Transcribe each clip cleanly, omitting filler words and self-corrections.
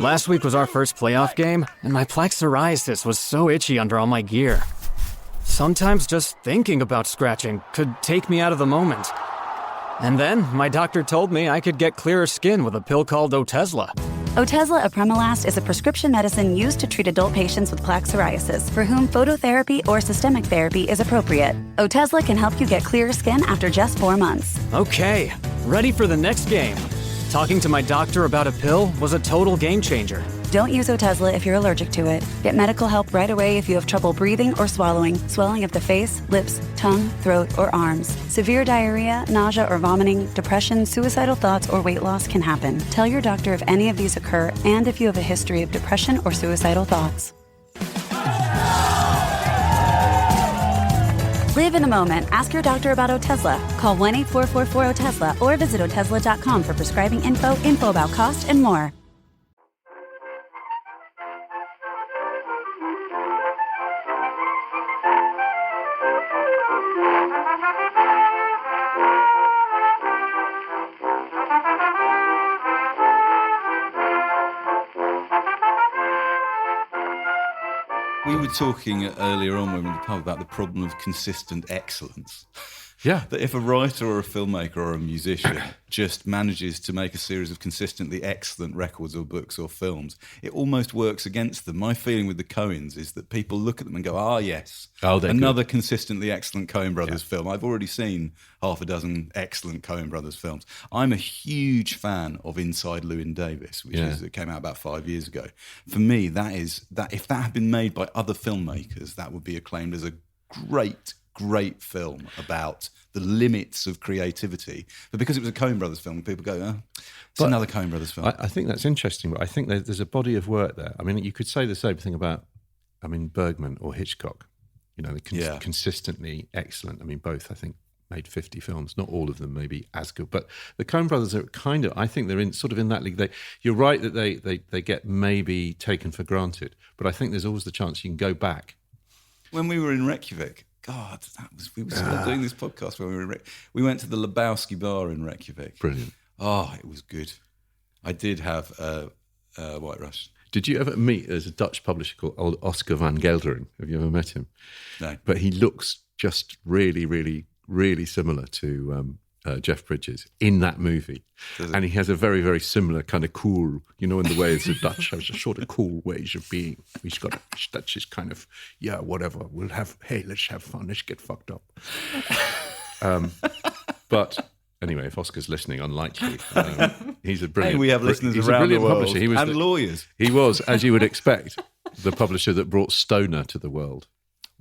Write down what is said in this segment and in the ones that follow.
Last week was our first playoff game, and my plaque psoriasis was so itchy under all my gear. Sometimes just thinking about scratching could take me out of the moment. And then my doctor told me I could get clearer skin with a pill called Otezla. Otezla apremilast is a prescription medicine used to treat adult patients with plaque psoriasis for whom phototherapy or systemic therapy is appropriate. Otezla can help you get clearer skin after just 4 months. Okay, ready for the next game. Talking to my doctor about a pill was a total game changer. Don't use Otezla if you're allergic to it. Get medical help right away if you have trouble breathing or swallowing, swelling of the face, lips, tongue, throat, or arms. Severe diarrhea, nausea or vomiting, depression, suicidal thoughts, or weight loss can happen. Tell your doctor if any of these occur and if you have a history of depression or suicidal thoughts. Live in the moment. Ask your doctor about Otezla. Call 1-844-4-OTEZLA or visit Otezla.com for prescribing info about cost, and more. We were talking earlier on when we were in the pub about the problem of consistent excellence. Yeah. That if a writer or a filmmaker or a musician just manages to make a series of consistently excellent records or books or films, it almost works against them. My feeling with the Coens is that people look at them and go, yes, another consistently excellent Coen Brothers film. I've already seen half a dozen excellent Coen Brothers films. I'm a huge fan of Inside Llewyn Davis, which it came out about 5 years ago. For me, that if that had been made by other filmmakers, that would be acclaimed as a great film about the limits of creativity. But because it was a Coen Brothers film, people go, it's another Coen Brothers film. I think that's interesting, but I think there's a body of work there. I mean, you could say the same thing about, Bergman or Hitchcock. They're consistently excellent. Both, I think, made 50 films. Not all of them maybe as good. But the Coen Brothers are I think they're in that league. You're right that they get maybe taken for granted, but I think there's always the chance you can go back. When we were in Reykjavik, we were still doing this podcast when we were in Reykjavik. We went to the Lebowski bar in Reykjavik. Brilliant. Oh, it was good. I did have White Russian. Did you ever meet, there's a Dutch publisher called old Oscar van Gelderen. Have you ever met him? No. But he looks just really, really, really similar to Jeff Bridges in that movie. And he has a very, very similar kind of cool, in the ways the Dutch have a sort of cool ways of being. He's got Dutch is kind of, whatever, let's have fun, let's get fucked up. But anyway, if Oscar's listening, unlikely. He's a brilliant. We have listeners around the world publisher. He was lawyers. He was, as you would expect, the publisher that brought Stoner to the world.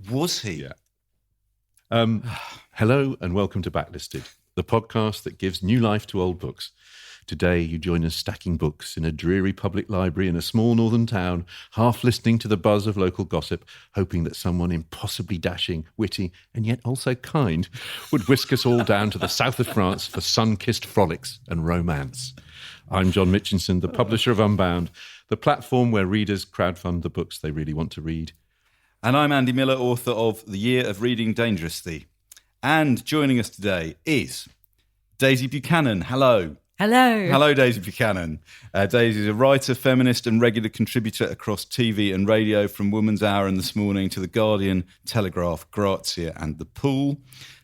Was he? Yeah. Hello and welcome to Backlisted, the podcast that gives new life to old books. Today you join us stacking books in a dreary public library in a small northern town, half listening to the buzz of local gossip, hoping that someone impossibly dashing, witty, and yet also kind would whisk us all down to the south of France for sun-kissed frolics and romance. I'm John Mitchinson, the publisher of Unbound, the platform where readers crowdfund the books they really want to read. And I'm Andy Miller, author of The Year of Reading Dangerously. And joining us today is Daisy Buchanan. Hello. Hello. Hello, Daisy Buchanan. Daisy is a writer, feminist and regular contributor across TV and radio, from Woman's Hour and This Morning to The Guardian, Telegraph, Grazia and The Pool.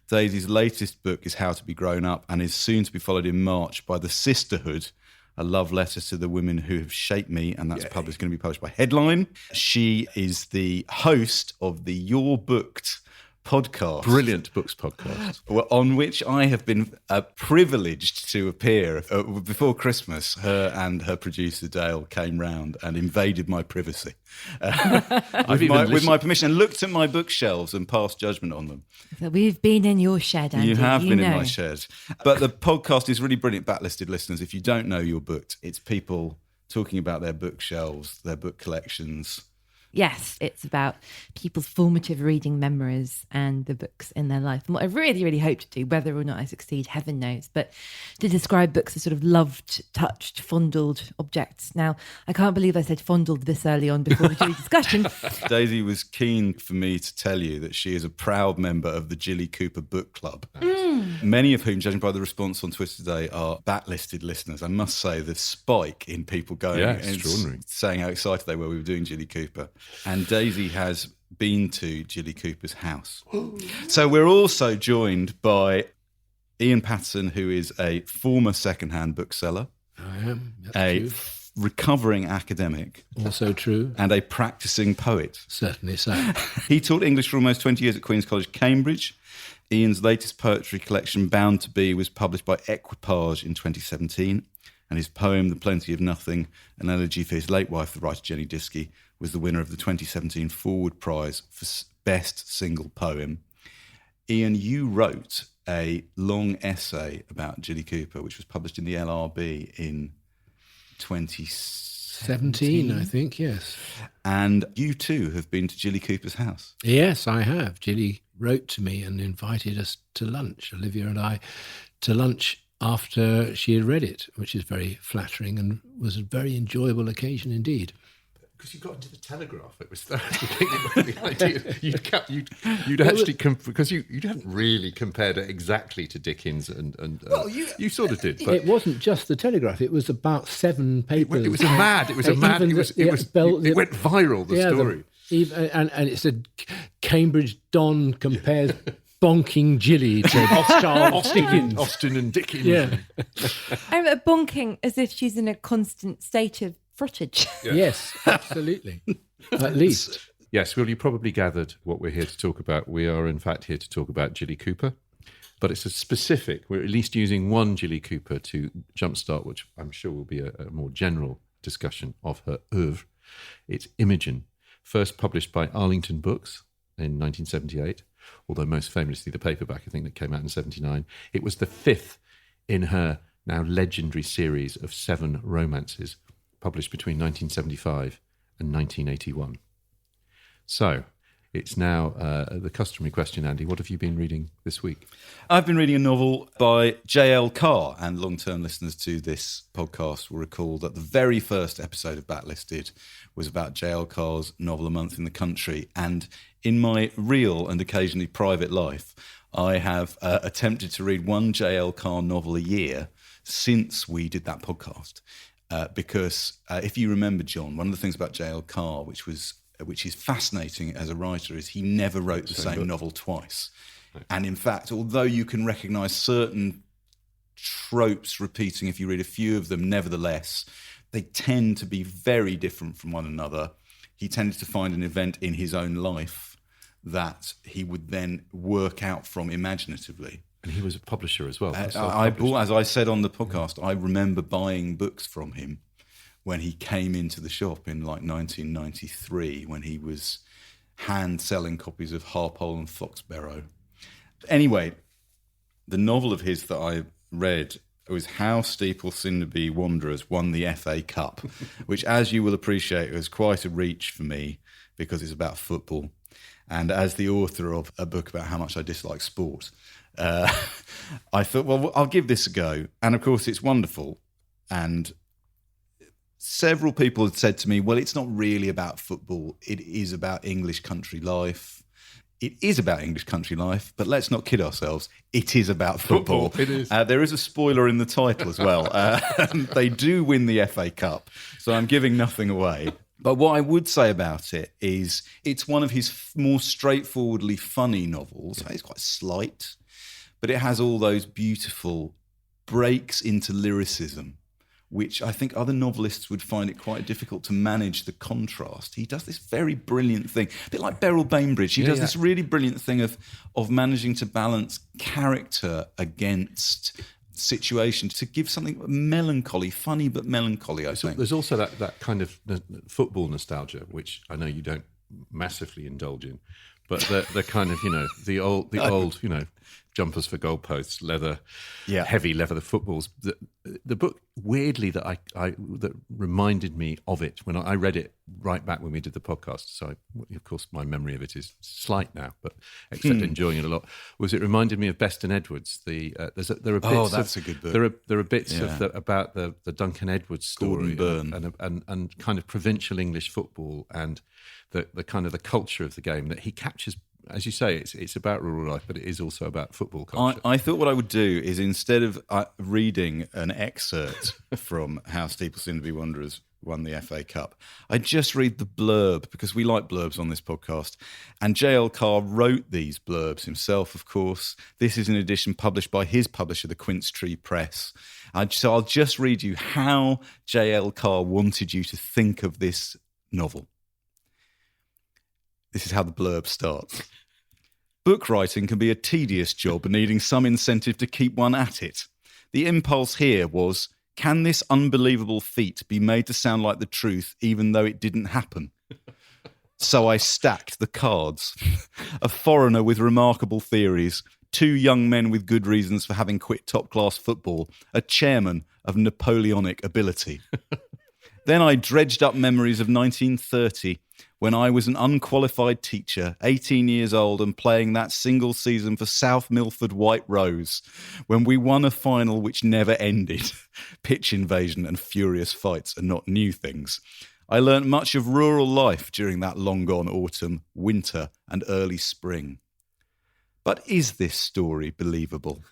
Daisy's latest book is How to Be Grown Up and is soon to be followed in March by The Sisterhood, a love letter to the women who have shaped me, and that's going to be published by Headline. She is the host of the You're Booked podcast. Brilliant books podcast. On which I have been privileged to appear. Before Christmas, her and her producer Dale came round and invaded my privacy with my permission, and looked at my bookshelves and passed judgment on them. We've been in your shed, Andy. You have been in my shed. But the podcast is really brilliant. Backlisted listeners, if you don't know You're Booked, it's people talking about their bookshelves, their book collections, Yes, it's about people's formative reading memories and the books in their life. And what I really, really hope to do, whether or not I succeed, heaven knows, but to describe books as sort of loved, touched, fondled objects. Now, I can't believe I said fondled this early on before the discussion. Daisy was keen for me to tell you that she is a proud member of the Jilly Cooper book club. Many of whom, judging by the response on Twitter today, are backlisted listeners. I must say, the spike in people going and extraordinary, saying how excited they were we were doing Jilly Cooper. And Daisy has been to Jilly Cooper's house. So we're also joined by Ian Patterson, who is a former second-hand bookseller. I am. That's a true. Recovering academic. Also true. And a practising poet. Certainly so. He taught English for almost 20 years at Queen's College, Cambridge. Ian's latest poetry collection, Bound to Be, was published by Equipage in 2017. And his poem, The Plenty of Nothing, an elegy for his late wife, the writer Jenny Diskey, was the winner of the 2017 Forward Prize for Best Single Poem. Ian, you wrote a long essay about Jilly Cooper, which was published in the LRB in 2017, I think, yes. And you too have been to Jilly Cooper's house. Yes, I have. Jilly wrote to me and invited us to lunch, Olivia and I, to lunch after she had read it, which is very flattering and was a very enjoyable occasion indeed. Because you got into the Telegraph, it was the idea. You'd actually because you hadn't really compared it exactly to Dickens, and well, you sort of did. But it wasn't just the Telegraph; it was about 7 papers. It went viral. The story, and it said Cambridge Don compares bonking Jilly to Dickens. Austen and Dickens. Yeah, I'm bonking as if she's in a constant state of frottage. Yeah. Yes, absolutely. At least. Yes, well, you probably gathered what we're here to talk about. We are, in fact, here to talk about Jilly Cooper, but it's a specific, we're at least using one Jilly Cooper to jumpstart, which I'm sure will be a more general discussion of her oeuvre. It's Imogen, first published by Arlington Books in 1978, although most famously the paperback, I think, that came out in 79. It was the 5th in her now legendary series of 7 romances, published between 1975 and 1981. So, it's now the customary question, Andy. What have you been reading this week? I've been reading a novel by J.L. Carr, and long-term listeners to this podcast will recall that the very first episode of Backlisted was about J.L. Carr's novel A Month in the Country. And in my real and occasionally private life, I have attempted to read one J.L. Carr novel a year since we did that podcast. Because if you remember, John, one of the things about J.L. Carr, which is fascinating as a writer, is he never wrote the same novel twice. Right. And in fact, although you can recognise certain tropes repeating if you read a few of them, nevertheless, they tend to be very different from one another. He tended to find an event in his own life that he would then work out from imaginatively. And he was a publisher as well. As I said on the podcast, I remember buying books from him when he came into the shop in like 1993, when he was hand selling copies of Harpole and Foxbarrow. Anyway, the novel of his that I read was How Steeple Sinderby Wanderers Won the FA Cup, which, as you will appreciate, was quite a reach for me because it's about football. And as the author of a book about how much I dislike sport, I thought, well, I'll give this a go. And of course, it's wonderful. And several people had said to me, well, it's not really about football. It is about English country life. It is about English country life, but let's not kid ourselves. It is about football. It is. There is a spoiler in the title as well. They do win the FA Cup, so I'm giving nothing away. But what I would say about it is it's one of his more straightforwardly funny novels. It's quite slight, but it has all those beautiful breaks into lyricism, which I think other novelists would find it quite difficult to manage the contrast. He does this very brilliant thing, a bit like Beryl Bainbridge. He does this really brilliant thing of managing to balance character against situation to give something melancholy, funny but melancholy, I think. There's also that kind of football nostalgia, which I know you don't massively indulge in, but the kind of, the old, jumpers for goalposts, leather, Yeah. heavy leather footballs. The book, weirdly, that that reminded me of it when I read it right back when we did the podcast. So, of course, my memory of it is slight now, but except enjoying it a lot. Was it reminded me of Best and Edwards? There are bits. That's a good book. There are bits about the Duncan Edwards story, Gordon Byrne. and kind of provincial English football and the kind of the culture of the game that he captures. As you say, it's about rural life, but it is also about football culture. I thought what I would do is, instead of reading an excerpt from how Steeple Sinderby Wanderers won the FA Cup, I'd just read the blurb, because we like blurbs on this podcast. And J.L. Carr wrote these blurbs himself, of course. This is an edition published by his publisher, the Quince Tree Press. So I'll just read you how J.L. Carr wanted you to think of this novel. This is how the blurb starts. Book writing can be a tedious job needing some incentive to keep one at it. The impulse here was, can this unbelievable feat be made to sound like the truth even though it didn't happen? So I stacked the cards. A foreigner with remarkable theories, 2 young men with good reasons for having quit top-class football, a chairman of Napoleonic ability. Then I dredged up memories of 1930, when I was an unqualified teacher, 18 years old, and playing that single season for South Milford White Rose, when we won a final which never ended. Pitch invasion and furious fights are not new things. I learnt much of rural life during that long-gone autumn, winter, and early spring. But is this story believable?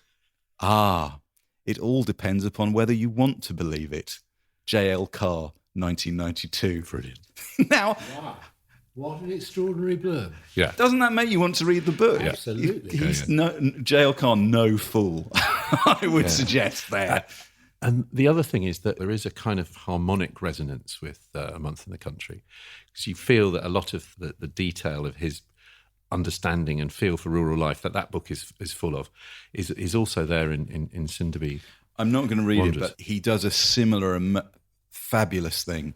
It all depends upon whether you want to believe it. J.L. Carr, 1992. Brilliant. Now... Wow. What an extraordinary blurb. Yeah. Doesn't that make you want to read the book? Yeah. Absolutely. He's J.L. Carr, no fool, I would suggest there. And the other thing is that there is a kind of harmonic resonance with A Month in the Country, because you feel that a lot of the detail of his understanding and feel for rural life that book is full of is also there in Sinderby. I'm not going to read Wanderers. it, but he does a similar fabulous thing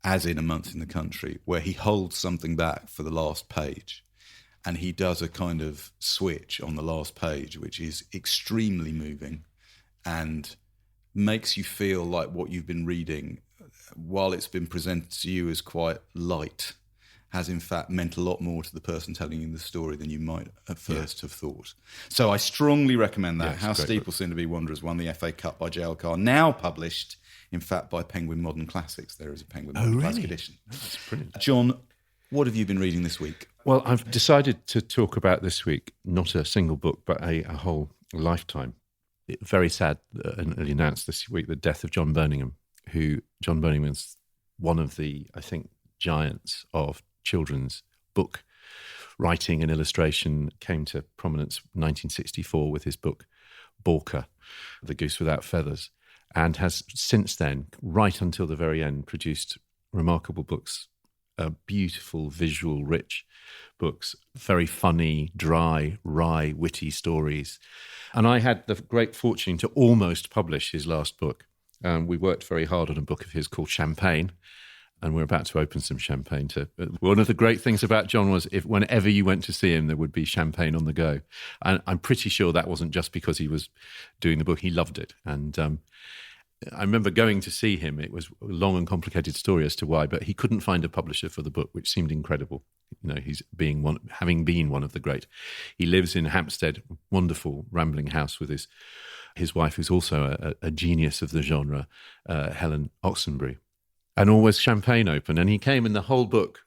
as in A Month in the Country, where he holds something back for the last page, and he does a kind of switch on the last page, which is extremely moving and makes you feel like what you've been reading, while it's been presented to you as quite light, has in fact meant a lot more to the person telling you the story than you might at first have thought. So I strongly recommend that. How Steeple Sinderby Wanderers won the FA Cup by J.L. Carr, now published, in fact, by Penguin Modern Classics. There is a Penguin Modern Classic edition. That's brilliant. John, what have you been reading this week? Well, I've decided to talk about this week not a single book, but a whole lifetime. Very sad, and announced this week the death of John Burningham, John Burningham is one of the, I think, giants of children's book writing and illustration. Came to prominence in 1964 with his book Borka, The Goose Without Feathers, and has since then, right until the very end, produced remarkable books, beautiful, visual, rich books, very funny, dry, wry, witty stories. And I had the great fortune to almost publish his last book. We worked very hard on a book of his called Champagne, and we're about to open some champagne. One of the great things about John was whenever you went to see him, there would be champagne on the go. And I'm pretty sure that wasn't just because he was doing the book. He loved it. And I remember going to see him. It was a long and complicated story as to why, but he couldn't find a publisher for the book, which seemed incredible. You know, having been one of the great. He lives in Hampstead, wonderful rambling house with his wife, who's also a genius of the genre, Helen Oxenbury. And always champagne open. And he came, and the whole book,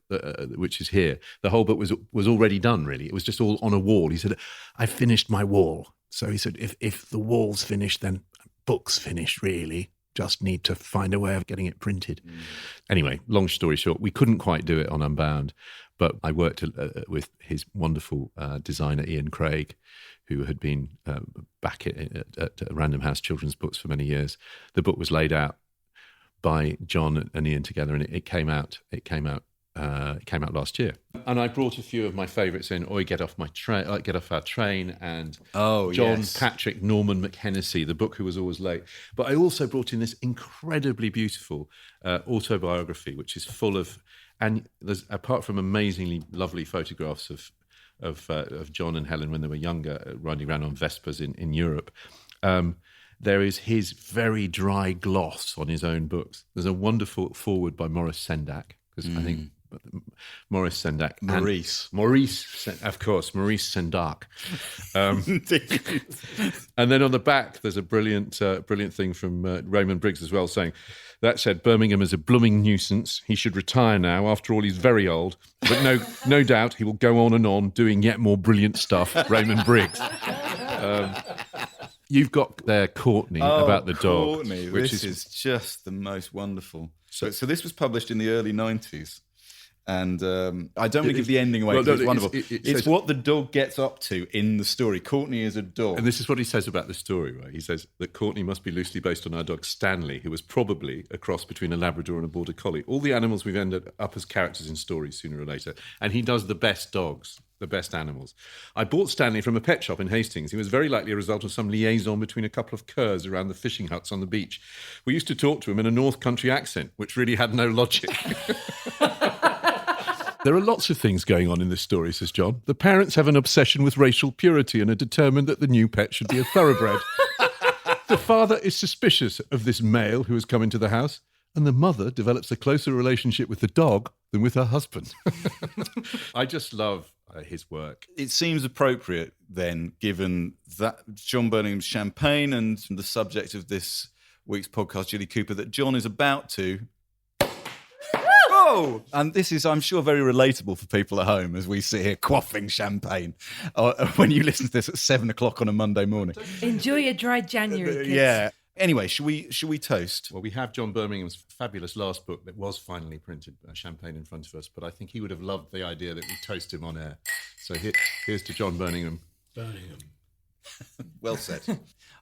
which is here, the whole book was already done, really. It was just all on a wall. He said, I finished my wall. So he said, if the wall's finished, then book's finished, really. Just need to find a way of getting it printed. Anyway, long story short, we couldn't quite do it on Unbound, but I worked with his wonderful designer, Ian Craig, who had been back at Random House Children's Books for many years. The book was laid out by John and Ian together, and it came out last year. And I brought a few of my favourites in. Get Off Our Train, and John Patrick Norman McHenessy, the book Who Was Always Late. But I also brought in this incredibly beautiful autobiography, which is full of, and there's, apart from amazingly lovely photographs of of John and Helen when they were younger, riding around on Vespas in Europe. There is his very dry gloss on his own books. There's a wonderful foreword by Maurice Sendak, because I think Maurice Sendak. Maurice, of course, Maurice Sendak. And then on the back, there's a brilliant thing from Raymond Briggs as well, saying, "That said, Birmingham is a blooming nuisance. He should retire now. After all, he's very old. But no doubt he will go on and on doing yet more brilliant stuff." Raymond Briggs. You've got there Courtney about the dog. Courtney, which is just the most wonderful. So this was published in the early 90s. And I don't want to give the ending away because it's wonderful. It's what the dog gets up to in the story. Courtney is a dog. And this is what he says about the story, right? He says that Courtney must be loosely based on our dog Stanley, who was probably a cross between a Labrador and a Border Collie. All the animals we've ended up as characters in stories sooner or later. And he does the best dogs, the best animals. I bought Stanley from a pet shop in Hastings. He was very likely a result of some liaison between a couple of curs around the fishing huts on the beach. We used to talk to him in a North Country accent, which really had no logic. There are lots of things going on in this story, says John. The parents have an obsession with racial purity and are determined that the new pet should be a thoroughbred. The father is suspicious of this male who has come into the house, and the mother develops a closer relationship with the dog than with her husband. I just love his work. It seems appropriate then, given that John Burningham's champagne and the subject of this week's podcast, Jilly Cooper, that John is about to... Oh! And this is, I'm sure, very relatable for people at home as we sit here quaffing champagne when you listen to this at 7 o'clock on a Monday morning. Enjoy a dry January, kids. Yeah. Anyway, should we toast? Well, we have John Birmingham's fabulous last book that was finally printed, Champagne in front of us, but I think he would have loved the idea that we toast him on air. So here's to John Burningham. Well said.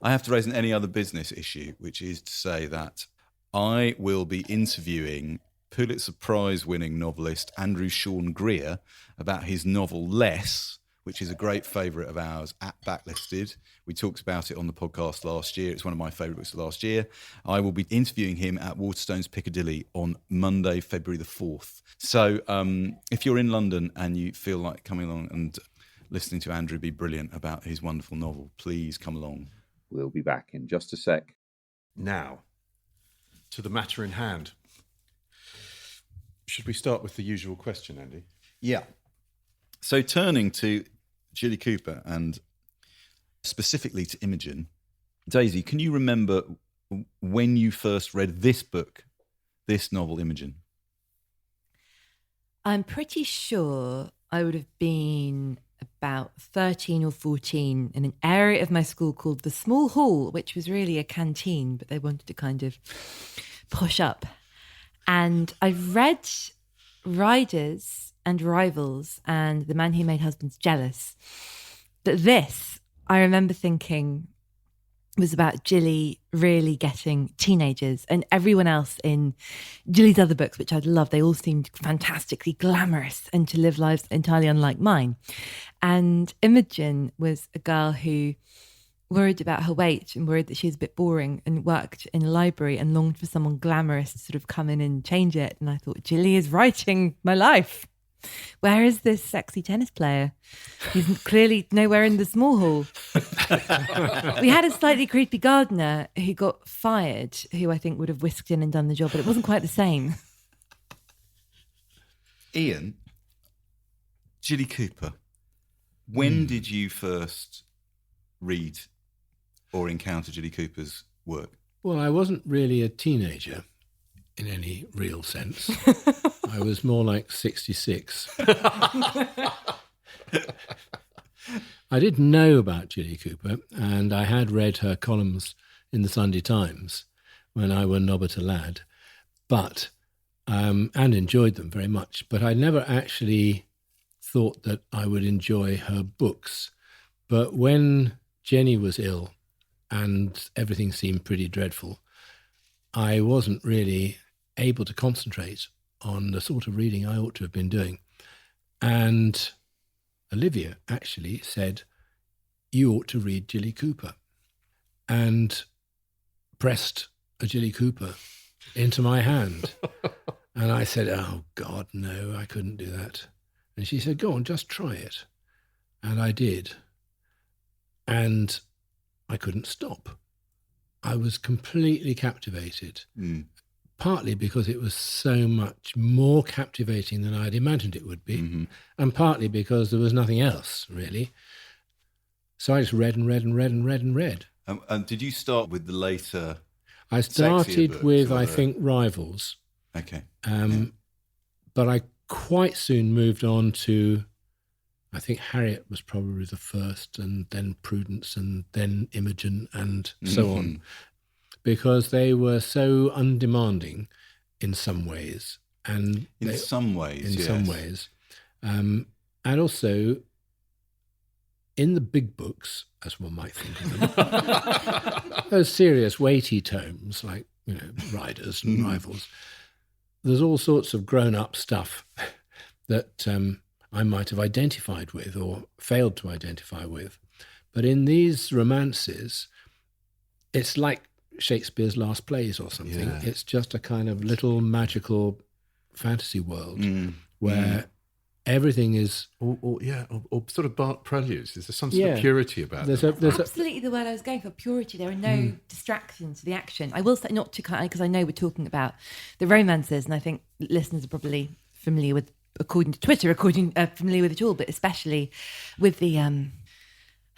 I have to raise an any other business issue, which is to say that I will be interviewing Pulitzer Prize-winning novelist Andrew Sean Greer about his novel Less, which is a great favourite of ours at Backlisted. We talked about it on the podcast last year. It's one of my favourite books of last year. I will be interviewing him at Waterstones Piccadilly on Monday, February the 4th. So if you're in London and you feel like coming along and listening to Andrew be brilliant about his wonderful novel, please come along. We'll be back in just a sec. Now, to the matter in hand. Should we start with the usual question, Andy? Yeah. So turning to Jilly Cooper and specifically to Imogen, Daisy, can you remember when you first read this book, this novel, Imogen? I'm pretty sure I would have been about 13 or 14 in an area of my school called the Small Hall, which was really a canteen, but they wanted to kind of push up. And I read Riders and Rivals and The Man Who Made Husbands Jealous. But this, I remember thinking, was about Jilly really getting teenagers, and everyone else in Jilly's other books, which I'd love, they all seemed fantastically glamorous and to live lives entirely unlike mine. And Imogen was a girl who worried about her weight and worried that she was a bit boring and worked in a library and longed for someone glamorous to sort of come in and change it. And I thought, Jilly is writing my life. Where is this sexy tennis player? He's clearly nowhere in the Small Hall. We had a slightly creepy gardener who got fired, who I think would have whisked in and done the job, but it wasn't quite the same. Ian, Jilly Cooper, when did you first read or encounter Jilly Cooper's work? Well, I wasn't really a teenager in any real sense. I was more like 66. I did know about Jilly Cooper, and I had read her columns in the Sunday Times when I were nobbut a lad, but and enjoyed them very much. But I never actually thought that I would enjoy her books. But when Jenny was ill and everything seemed pretty dreadful, I wasn't really able to concentrate on the sort of reading I ought to have been doing. And Olivia actually said, you ought to read Jilly Cooper, and pressed a Jilly Cooper into my hand. And I said, oh God, no, I couldn't do that. And she said, go on, just try it. And I did. And I couldn't stop. I was completely captivated, partly because it was so much more captivating than I'd imagined it would be, and partly because there was nothing else, really. So I just read and read and read and read and read. And did you start with the later? I started books, with, I think, Rivals. Okay. But I quite soon moved on to, I think Harriet was probably the first, and then Prudence, and then Imogen, and so on, because they were so undemanding in some ways. And in some ways. And also, in the big books, as one might think of them, those serious, weighty tomes like, Riders and Rivals, there's all sorts of grown-up stuff that I might have identified with or failed to identify with. But in these romances, it's like Shakespeare's last plays or something. Yeah. It's just a kind of little magical fantasy world where everything is... Or sort of Bach preludes. There's some sort of purity about it. There's absolutely the word I was going for, purity. There are no distractions to the action. I will say, not to kind of, because I know we're talking about the romances, and I think listeners are probably familiar with, according to Twitter, familiar with it all, but especially with the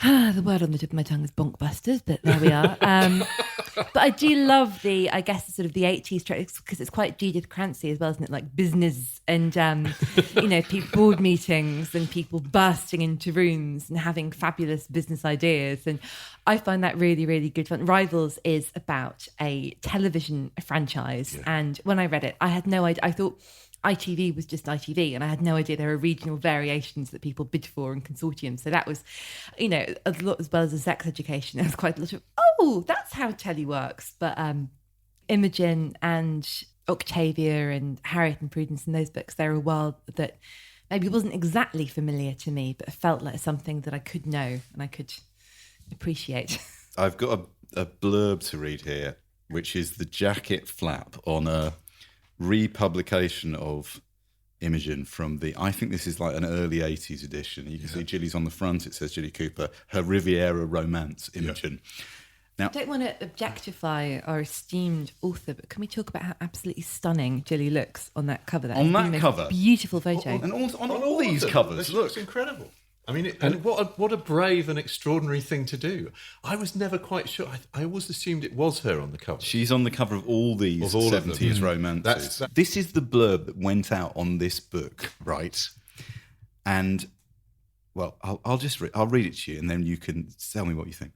word on the tip of my tongue is bonkbusters, but there we are. But I do love the 80s track, because it's quite Judith Crancy as well, isn't it? Like business and, board meetings and people bursting into rooms and having fabulous business ideas. And I find that really, really good fun. Rivals is about a television franchise. Yeah. And when I read it, I had no idea. I thought ITV was just ITV, and I had no idea there were regional variations that people bid for and consortiums. So that was, a lot, as well as a sex education. There was quite a lot of, that's how telly works. But Imogen and Octavia and Harriet and Prudence and those books, they're a world that maybe wasn't exactly familiar to me, but felt like something that I could know and I could appreciate. I've got a blurb to read here, which is the jacket flap on a republication of Imogen from I think this is like an early 80s edition. You can see Jilly's on the front. It says Jilly Cooper, her Riviera romance, Imogen. Yeah. Now, I don't want to objectify our esteemed author, but can we talk about how absolutely stunning Jilly looks on that cover? On that cover? Beautiful photo. And on all these covers. Look, it's incredible. I mean, and what a brave and extraordinary thing to do. I was never quite sure. I always assumed it was her on the cover. She's on the cover of all these 70s romances. This is the blurb that went out on this book, right? And, well, I'll read it to you, and then you can tell me what you think.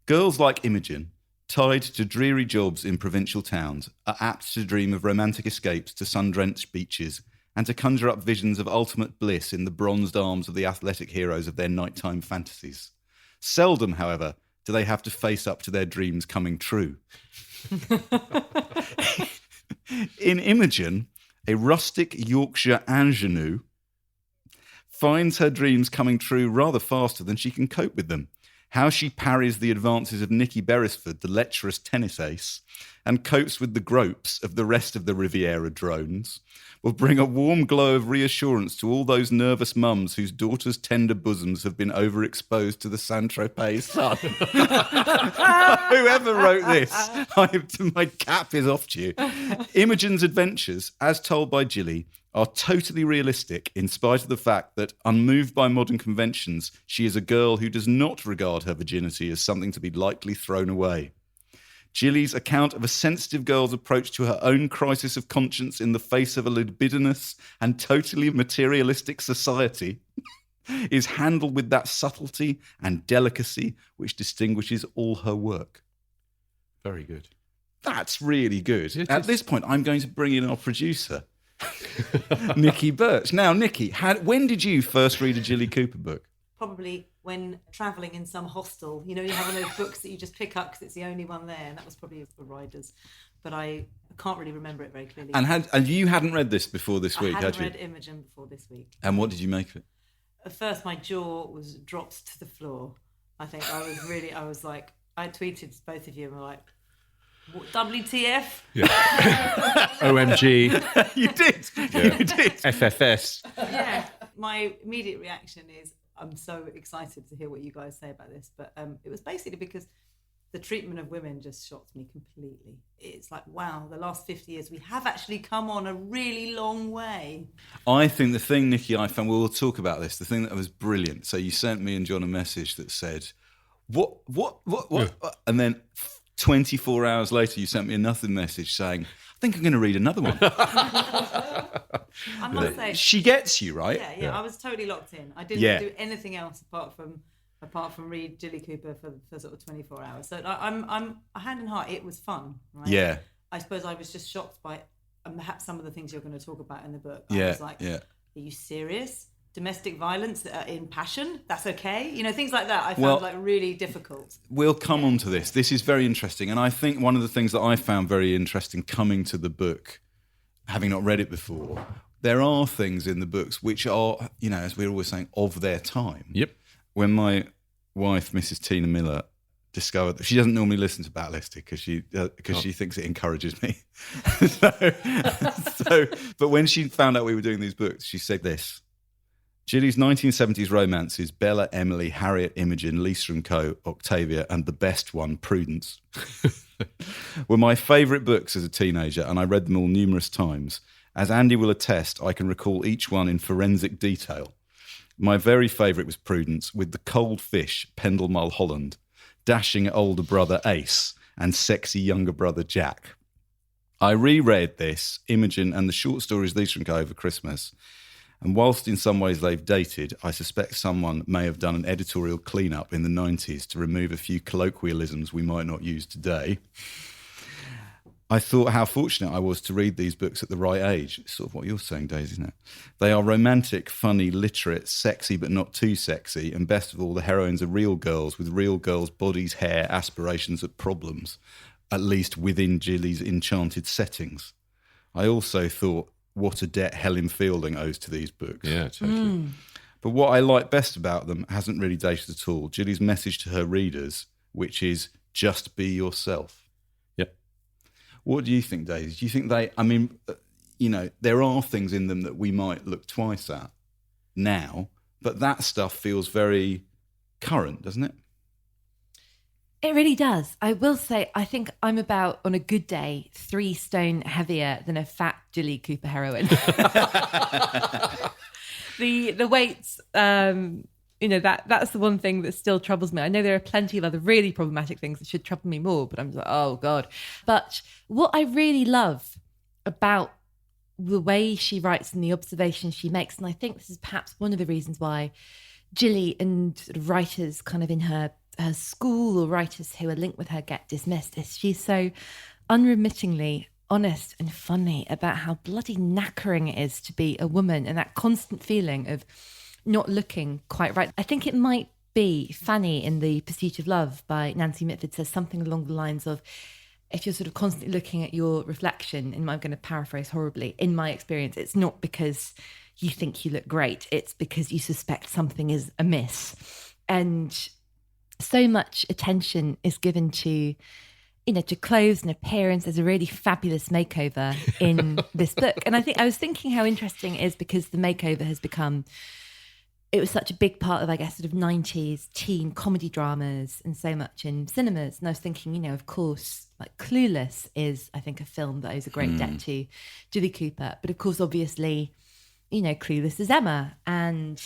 Girls like Imogen, tied to dreary jobs in provincial towns, are apt to dream of romantic escapes to sun-drenched beaches and to conjure up visions of ultimate bliss in the bronzed arms of the athletic heroes of their nighttime fantasies. Seldom, however, do they have to face up to their dreams coming true. In Imogen, a rustic Yorkshire ingenue finds her dreams coming true rather faster than she can cope with them. How she parries the advances of Nicky Beresford, the lecherous tennis ace, and copes with the gropes of the rest of the Riviera drones will bring a warm glow of reassurance to all those nervous mums whose daughters' tender bosoms have been overexposed to the Saint-Tropez sun. Whoever wrote this, my cap is off to you. Imogen's adventures, as told by Jilly, are totally realistic in spite of the fact that, unmoved by modern conventions, she is a girl who does not regard her virginity as something to be lightly thrown away. Jilly's account of a sensitive girl's approach to her own crisis of conscience in the face of a libidinous and totally materialistic society is handled with that subtlety and delicacy which distinguishes all her work. Very good. That's really good. At this point, I'm going to bring in our producer, Nikki Birch. Now, Nikki, when did you first read a Jilly Cooper book? Probably when travelling in some hostel. You have one of those books that you just pick up because it's the only one there, and that was probably for Riders. But I can't really remember it very clearly. And you hadn't read this before this week, had you? I hadn't read Imogen before this week. And what did you make of it? At first, my jaw was dropped to the floor. I think I was like, I tweeted both of you and were like, what, WTF? Yeah. OMG. You did. Yeah. You did. FFS. Yeah. My immediate reaction is, I'm so excited to hear what you guys say about this. But it was basically because the treatment of women just shocked me completely. It's like, wow, the last 50 years, we have actually come on a really long way. I think the thing, Nikki, I found, we'll talk about this, the thing that was brilliant. So you sent me and John a message that said, what? Yeah. And then 24 hours later, you sent me another message saying, I think I'm going to read another one. I must say, she gets you, right? Yeah. I was totally locked in. I didn't do anything else apart from read Jilly Cooper for sort of 24 hours. So I'm hand in heart, it was fun, right? Yeah. I suppose I was just shocked by perhaps some of the things you're going to talk about in the book. I was like, are you serious? Domestic violence in passion? That's okay? You know, things like that I found like really difficult. We'll come on to this. This is very interesting. And I think one of the things that I found very interesting coming to the book, having not read it before, there are things in the books which are, you know, as we're always saying, of their time. Yep. When my wife, Mrs. Tina Miller, discovered that she doesn't normally listen to Backlisted because she thinks it encourages me. But when she found out we were doing these books, she said this: Jilly's 1970s romances, Bella, Emily, Harriet, Imogen, Lisa and Co., Octavia, and the best one, Prudence, were my favourite books as a teenager, and I read them all numerous times. As Andy will attest, I can recall each one in forensic detail. My very favourite was Prudence, with the cold fish, Pendle Mulholland, dashing older brother Ace, and sexy younger brother Jack. I reread this, Imogen, and the short stories Lisa and Co. over Christmas, and whilst in some ways they've dated, I suspect someone may have done an editorial clean-up in the 90s to remove a few colloquialisms we might not use today. I thought how fortunate I was to read these books at the right age. It's sort of what you're saying, Daisy, isn't it? They are romantic, funny, literate, sexy but not too sexy, and best of all, the heroines are real girls with real girls' bodies, hair, aspirations and problems, at least within Jilly's enchanted settings. I also thought, what a debt Helen Fielding owes to these books. Yeah, totally. But what I like best about them hasn't really dated at all. Jilly's message to her readers, which is, just be yourself. What do you think, Daisy? Do you think there are things in them that we might look twice at now, but that stuff feels very current, doesn't it? It really does. I will say, I think I'm about, on a good day, 3 stone heavier than a fat Jilly Cooper heroine. The weights, that's the one thing that still troubles me. I know there are plenty of other really problematic things that should trouble me more, but I'm like, oh God. But what I really love about the way she writes and the observations she makes, and I think this is perhaps one of the reasons why Jilly and sort of writers kind of in her school or writers who are linked with her get dismissed, is she's so unremittingly honest and funny about how bloody knackering it is to be a woman, and that constant feeling of not looking quite right. I think it might be Fanny in The Pursuit of Love by Nancy Mitford says something along the lines of, if you're sort of constantly looking at your reflection, and I'm going to paraphrase horribly, in my experience, it's not because you think you look great, it's because you suspect something is amiss. And so much attention is given to, to clothes and appearance. There's a really fabulous makeover in this book. And I was thinking how interesting it is because the makeover has become, it was such a big part of, I guess, sort of 90s teen comedy dramas and so much in cinemas. And I was thinking, of course, like Clueless is, I think, a film that owes a great debt to Jilly Cooper. But of course, obviously, Clueless is Emma. And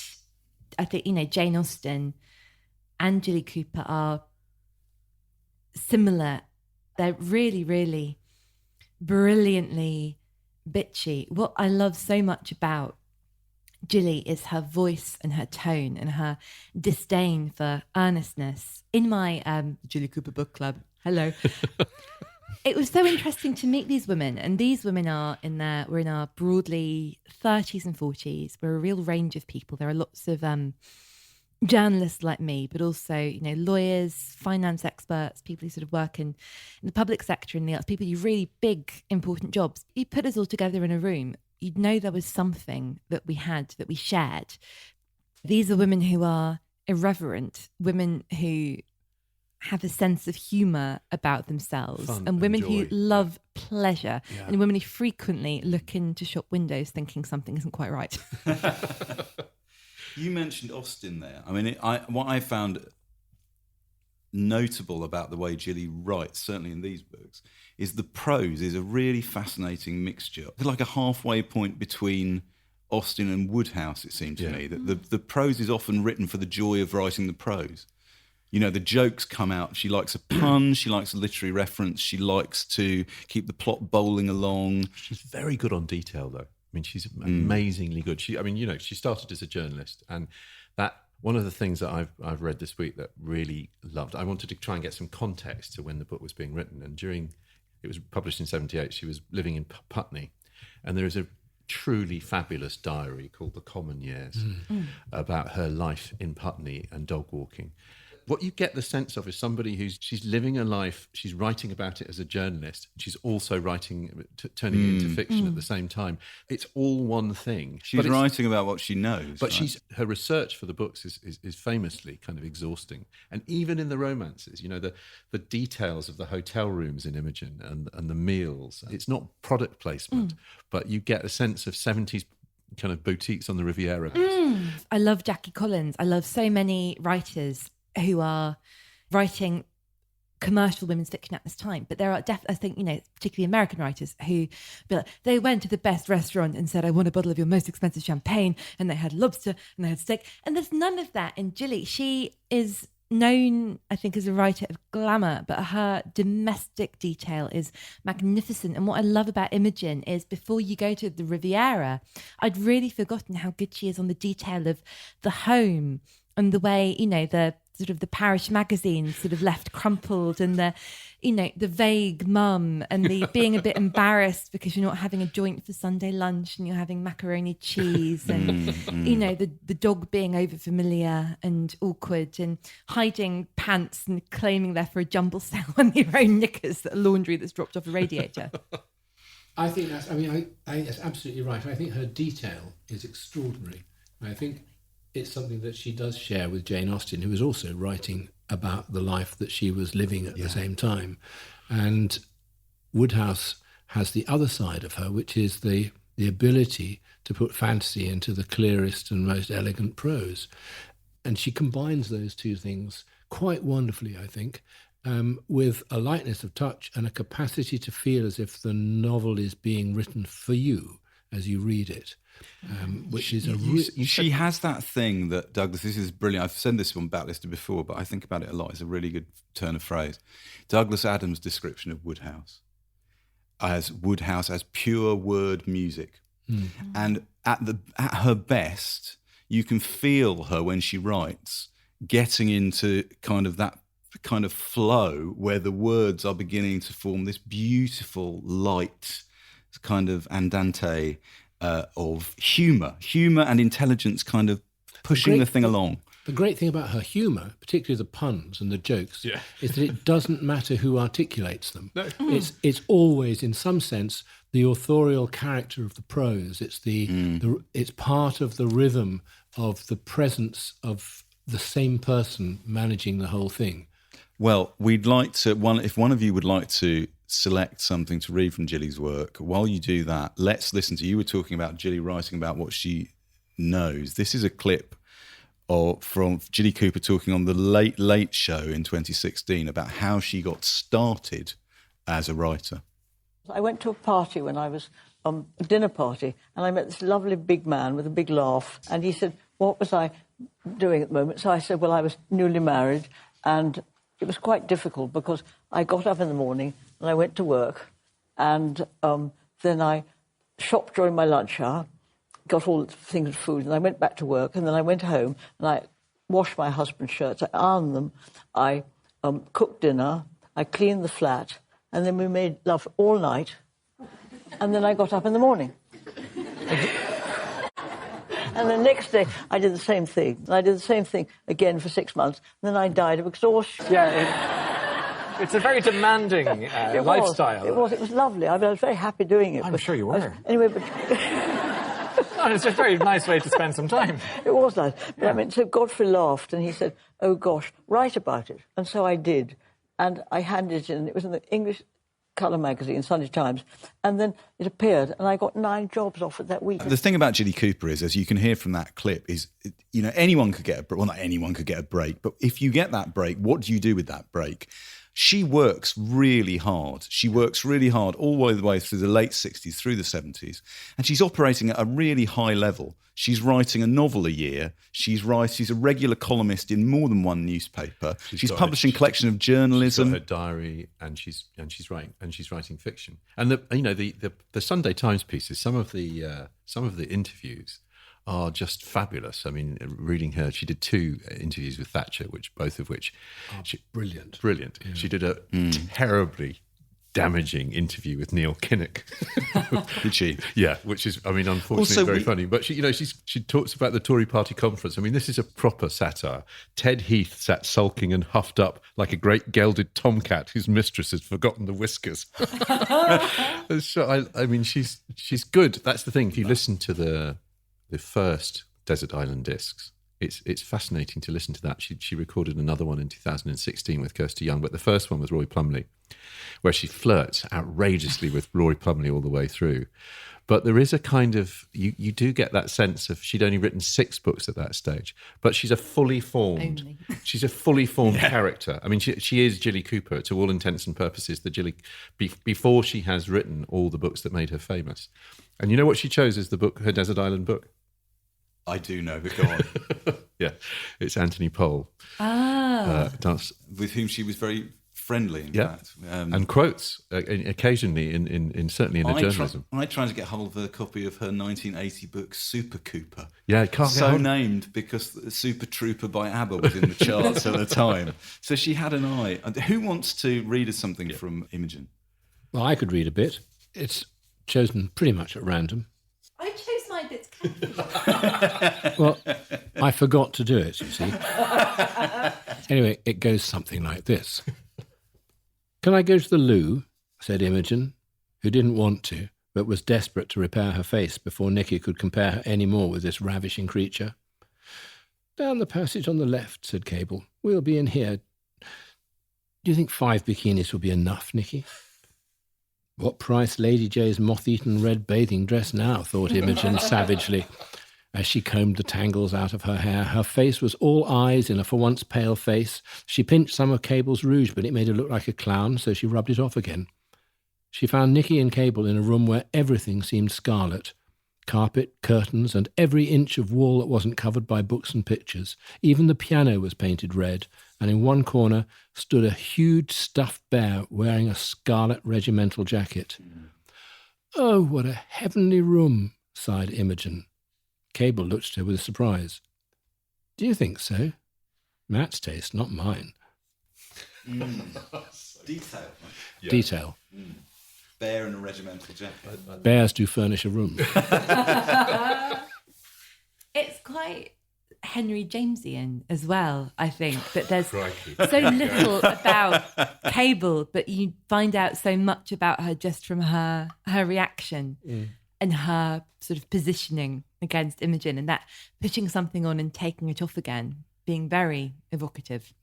I think, Jane Austen and Jilly Cooper are similar. They're really, really brilliantly bitchy. What I love so much about Jilly is her voice and her tone and her disdain for earnestness. In my Jilly Cooper book club, hello, it was so interesting to meet these women. And these women we're in our broadly 30s and 40s. We're a real range of people. There are lots of journalists like me, but also, lawyers, finance experts, people who sort of work in the public sector and the arts, people who do really big, important jobs. You put us all together in a room, you'd know there was something that we had, that we shared. These are women who are irreverent, women who have a sense of humour about themselves, Fun and women and who joy. love pleasure, and women who frequently look into shop windows thinking something isn't quite right. You mentioned Austen there. I mean, what I found notable about the way Jilly writes, certainly in these books, is the prose is a really fascinating mixture. It's like a halfway point between Austen and Woodhouse, it seemed to me. That the prose is often written for the joy of writing the prose. You know, the jokes come out. She likes a pun. She likes a literary reference. She likes to keep the plot bowling along. She's very good on detail, though. I mean, she's amazingly good. She started as a journalist, and that one of the things that I've read this week that really loved. I wanted to try and get some context to when the book was being written, and it was published in '78. She was living in Putney, and there is a truly fabulous diary called The Common Years about her life in Putney and dog walking. What you get the sense of is somebody she's living a life, she's writing about it as a journalist, she's also writing, turning it into fiction at the same time. It's all one thing. She's writing about what she knows. But her research for the books is famously kind of exhausting. And even in the romances, you know, the details of the hotel rooms in Imogen and the meals, it's not product placement, but you get a sense of 70s kind of boutiques on the Riviera. I love Jackie Collins. I love so many writers who are writing commercial women's fiction at this time. But there are I think, you know, particularly American writers who be like, they went to the best restaurant and said, I want a bottle of your most expensive champagne, and they had lobster and they had steak. And there's none of that in Jilly. She is known, I think, as a writer of glamour, but her domestic detail is magnificent. And what I love about Imogen is before you go to the Riviera, I'd really forgotten how good she is on the detail of the home and the way, you know, the sort of the parish magazine sort of left crumpled, and the, you know, the vague mum, and the being a bit embarrassed because you're not having a joint for Sunday lunch and you're having macaroni cheese, and you know, the dog being over familiar and awkward, and hiding pants and claiming they're for a jumble sale on your own knickers that are laundry that's dropped off a radiator. I think that's, I think that's absolutely right. I think her detail is extraordinary. I think it's something that she does share with Jane Austen, who was also writing about the life that she was living at the same time. And Woodhouse has the other side of her, which is the ability to put fantasy into the clearest and most elegant prose. And she combines those two things quite wonderfully, I think, with a lightness of touch and a capacity to feel as if the novel is being written for you as you read it. Which is she has that thing that, Douglas, this is brilliant. I've said this on Backlisted before, but I think about it a lot. It's a really good turn of phrase. Douglas Adams' description of Woodhouse as pure word music. And at her best, you can feel her when she writes getting into kind of that kind of flow where the words are beginning to form this beautiful, light kind of andante of humour and intelligence, kind of pushing the thing along. The great thing about her humour, particularly the puns and the jokes, is that it doesn't matter who articulates them. No. It's always, in some sense, the authorial character of the prose. It's it's part of the rhythm of the presence of the same person managing the whole thing. Well, we'd like to, if one of you would like to select something to read from Jilly's work, while you do that, let's listen to, you were talking about Jilly writing about what she knows. This is a clip from Jilly Cooper talking on the Late Late Show in 2016 about how she got started as a writer. I went to a party when I was a dinner party, and I met this lovely big man with a big laugh, and he said, what was I doing at the moment? So I said, well, I was newly married, and it was quite difficult because I got up in the morning and I went to work, and then I shopped during my lunch hour, got all the things, food, and I went back to work, and then I went home and I washed my husband's shirts, I ironed them, I cooked dinner, I cleaned the flat, and then we made love all night, and then I got up in the morning. And the next day, I did the same thing. And I did the same thing again for 6 months. And then I died of exhaustion. Yeah, it's a very demanding lifestyle. It was lovely. I was very happy doing it. I'm sure you were. Anyway, but... It's a very nice way to spend some time. It was nice. But I mean, so Godfrey laughed and he said, oh, gosh, write about it. And so I did. And I handed it in. It was in the English colour magazine, Sunday Times, and then it appeared, and I got 9 jobs offered that week. The thing about Jilly Cooper is, as you can hear from that clip, is, you know, anyone could get a break. Well, not anyone could get a break, but if you get that break, what do you do with that break? She works really hard. She works really hard all the way through the late 60s, through the 70s, and she's operating at a really high level. She's writing a novel a year. She's a regular columnist in more than one newspaper. She's publishing a collection of journalism. She's got her diary, and she's writing fiction. And the Sunday Times pieces, some of the interviews are just fabulous. I mean, reading her, she did 2 interviews with Thatcher, both of which brilliant. Yeah. She did a terribly damaging interview with Neil Kinnock. Did she? Yeah, which is, I mean, unfortunately very funny. But she talks about the Tory party conference. I mean, this is a proper satire. Ted Heath sat sulking and huffed up like a great gelded tomcat whose mistress had forgotten the whiskers. So, I mean, she's good. That's the thing. If you listen to the first Desert Island discs, it's fascinating to listen to that. She recorded another one in 2016 with Kirsty Young, but the first one was Roy Plumley, where she flirts outrageously with Roy Plumley all the way through. But there is a kind of, you do get that sense of, she'd only written 6 books at that stage, but she's a fully formed character. I mean, she is Jilly Cooper to all intents and purposes, the Jilly before she has written all the books that made her famous. And you know what she chose as the book, her Desert Island book? I do know, but go on. Yeah, it's Anthony Pohl. With whom she was very friendly, in fact. And quotes occasionally, certainly in journalism. I tried to get hold of a copy of her 1980 book, Super Cooper. Yeah, I can't so named because Super Trooper by ABBA was in the charts at the time. So she had an eye. Who wants to read us something from Imogen? Well, I could read a bit. It's chosen pretty much at random. I chose my bits carefully. Well, I forgot to do it, you see. Anyway, it goes something like this. Can I go to the loo? Said Imogen, who didn't want to, but was desperate to repair her face before Nicky could compare her any more with this ravishing creature. Down the passage on the left, said Cable. We'll be in here. Do you think 5 bikinis will be enough, Nicky? What price Lady J's moth-eaten red bathing dress now, thought Imogen savagely. As she combed the tangles out of her hair, her face was all eyes in a for once pale face. She pinched some of Cable's rouge, but it made her look like a clown, so she rubbed it off again. She found Nicky and Cable in a room where everything seemed scarlet. Carpet, curtains, and every inch of wall that wasn't covered by books and pictures. Even the piano was painted red, and in one corner stood a huge stuffed bear wearing a scarlet regimental jacket. Oh, what a heavenly room, sighed Imogen. Cable looked at her with surprise. Do you think so? Matt's taste, not mine. Detail. Yeah. Detail. Bear in a regimental jacket. Bears do furnish a room. It's quite Henry Jamesian as well, I think, that there's so little about Cable, but you find out so much about her just from her reaction and her sort of positioning against Imogen, and that putting something on and taking it off again, being very evocative.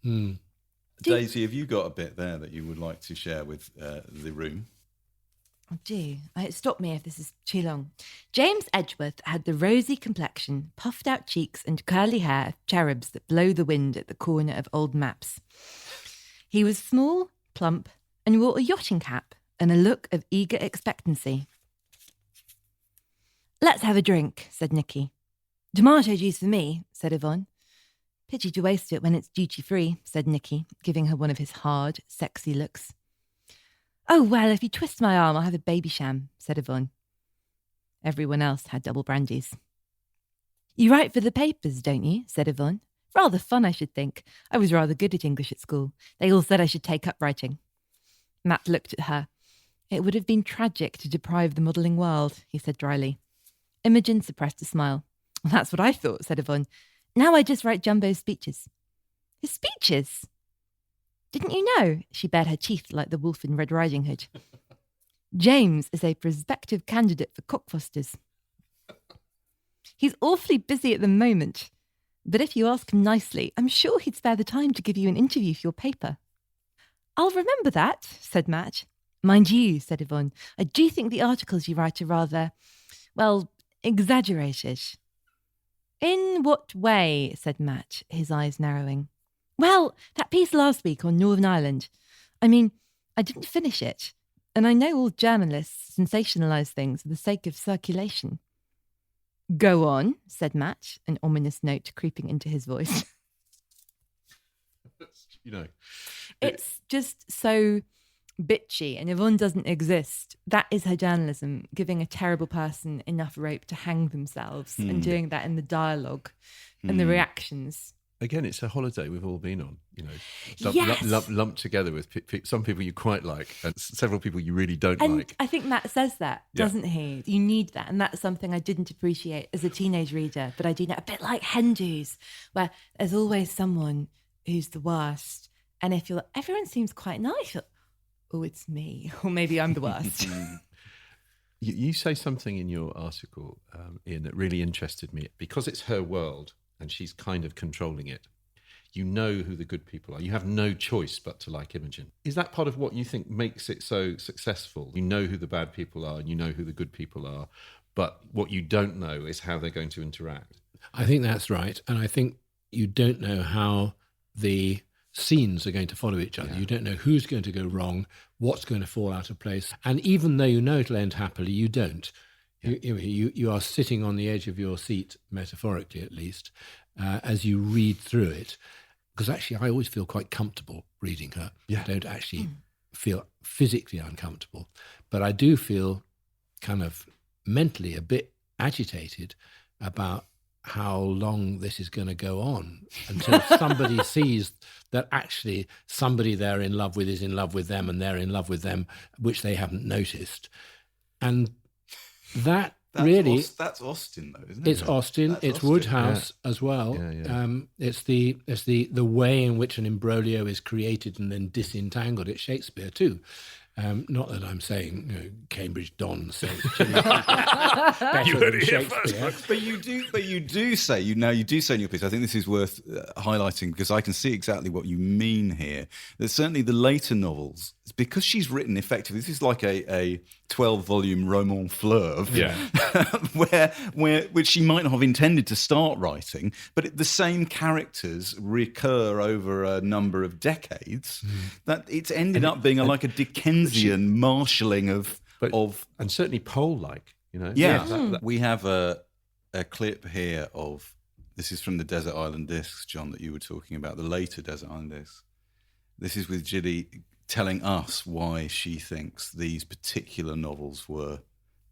Daisy, have you got a bit there that you would like to share with the room? Oh, gee, stop me if this is too long. James Edgeworth had the rosy complexion, puffed out cheeks and curly hair of cherubs that blow the wind at the corner of old maps. He was small, plump, and wore a yachting cap and a look of eager expectancy. Let's have a drink, said Nicky. Tomato juice for me, said Yvonne. Pity to waste it when it's duty-free, said Nicky, giving her one of his hard, sexy looks. Oh, well, if you twist my arm, I'll have a baby sham, said Yvonne. Everyone else had double brandies. You write for the papers, don't you? Said Yvonne. Rather fun, I should think. I was rather good at English at school. They all said I should take up writing. Matt looked at her. It would have been tragic to deprive the modelling world, he said dryly. Imogen suppressed a smile. Well, that's what I thought, said Yvonne. Now I just write Jumbo's speeches. His speeches? Didn't you know? She bared her teeth like the wolf in Red Riding Hood. James is a prospective candidate for Cockfosters. He's awfully busy at the moment, but if you ask him nicely, I'm sure he'd spare the time to give you an interview for your paper. I'll remember that, said Matt. Mind you, said Yvonne, I do think the articles you write are rather, well, exaggerated. In what way? Said Matt, his eyes narrowing. Well, that piece last week on Northern Ireland. I mean, I didn't finish it. And I know all journalists sensationalise things for the sake of circulation. Go on, said Matt, an ominous note creeping into his voice. You know, it's just so bitchy, and Yvonne doesn't exist. That is her journalism, giving a terrible person enough rope to hang themselves and doing that in the dialogue and the reactions. Again, it's a holiday we've all been on, you know, Yes. lumped together with some people you quite like and several people you really don't And like. I think Matt says that, doesn't he? You need that. And that's something I didn't appreciate as a teenage reader, but I do know, a bit like Hindus, where there's always someone who's the worst. And if you're, everyone seems quite nice. Oh, it's me. Or maybe I'm the worst. You say something in your article, Ian, that really interested me. Because it's her world and she's kind of controlling it, you know who the good people are. You have no choice but to like Imogen. Is that part of what you think makes it so successful? You know who the bad people are and you know who the good people are, but what you don't know is how they're going to interact. I think that's right. And I think you don't know how the scenes are going to follow each other. Yeah. You don't know who's going to go wrong, what's going to fall out of place. And even though you know it'll end happily, you don't. Yeah. You are sitting on the edge of your seat, metaphorically at least, as you read through it. Because actually, I always feel quite comfortable reading her. Yeah. I don't actually feel physically uncomfortable. But I do feel kind of mentally a bit agitated about how long this is going to go on until somebody sees that actually somebody they're in love with is in love with them and they're in love with them, which they haven't noticed. And that's Austen, though, isn't it? It's Austen. That's it's Austen. Woodhouse as well. Yeah. It's the way in which an imbroglio is created and then disentangled. It's Shakespeare too. Not that I'm saying Cambridge Don says Jilly Cooper better than Shakespeare. But you do say in your piece, I think this is worth highlighting because I can see exactly what you mean here. That certainly the later novels, because she's written effectively, this is like a 12-volume roman fleuve, which she might not have intended to start writing, but the same characters recur over a number of decades. That it's ended up being like a Dickensian marshalling of. And certainly Pole-like, you know. Yeah. We have a clip here of, this is from the Desert Island Discs, John, that you were talking about, the later Desert Island Discs. This is with Jilly telling us why she thinks these particular novels were,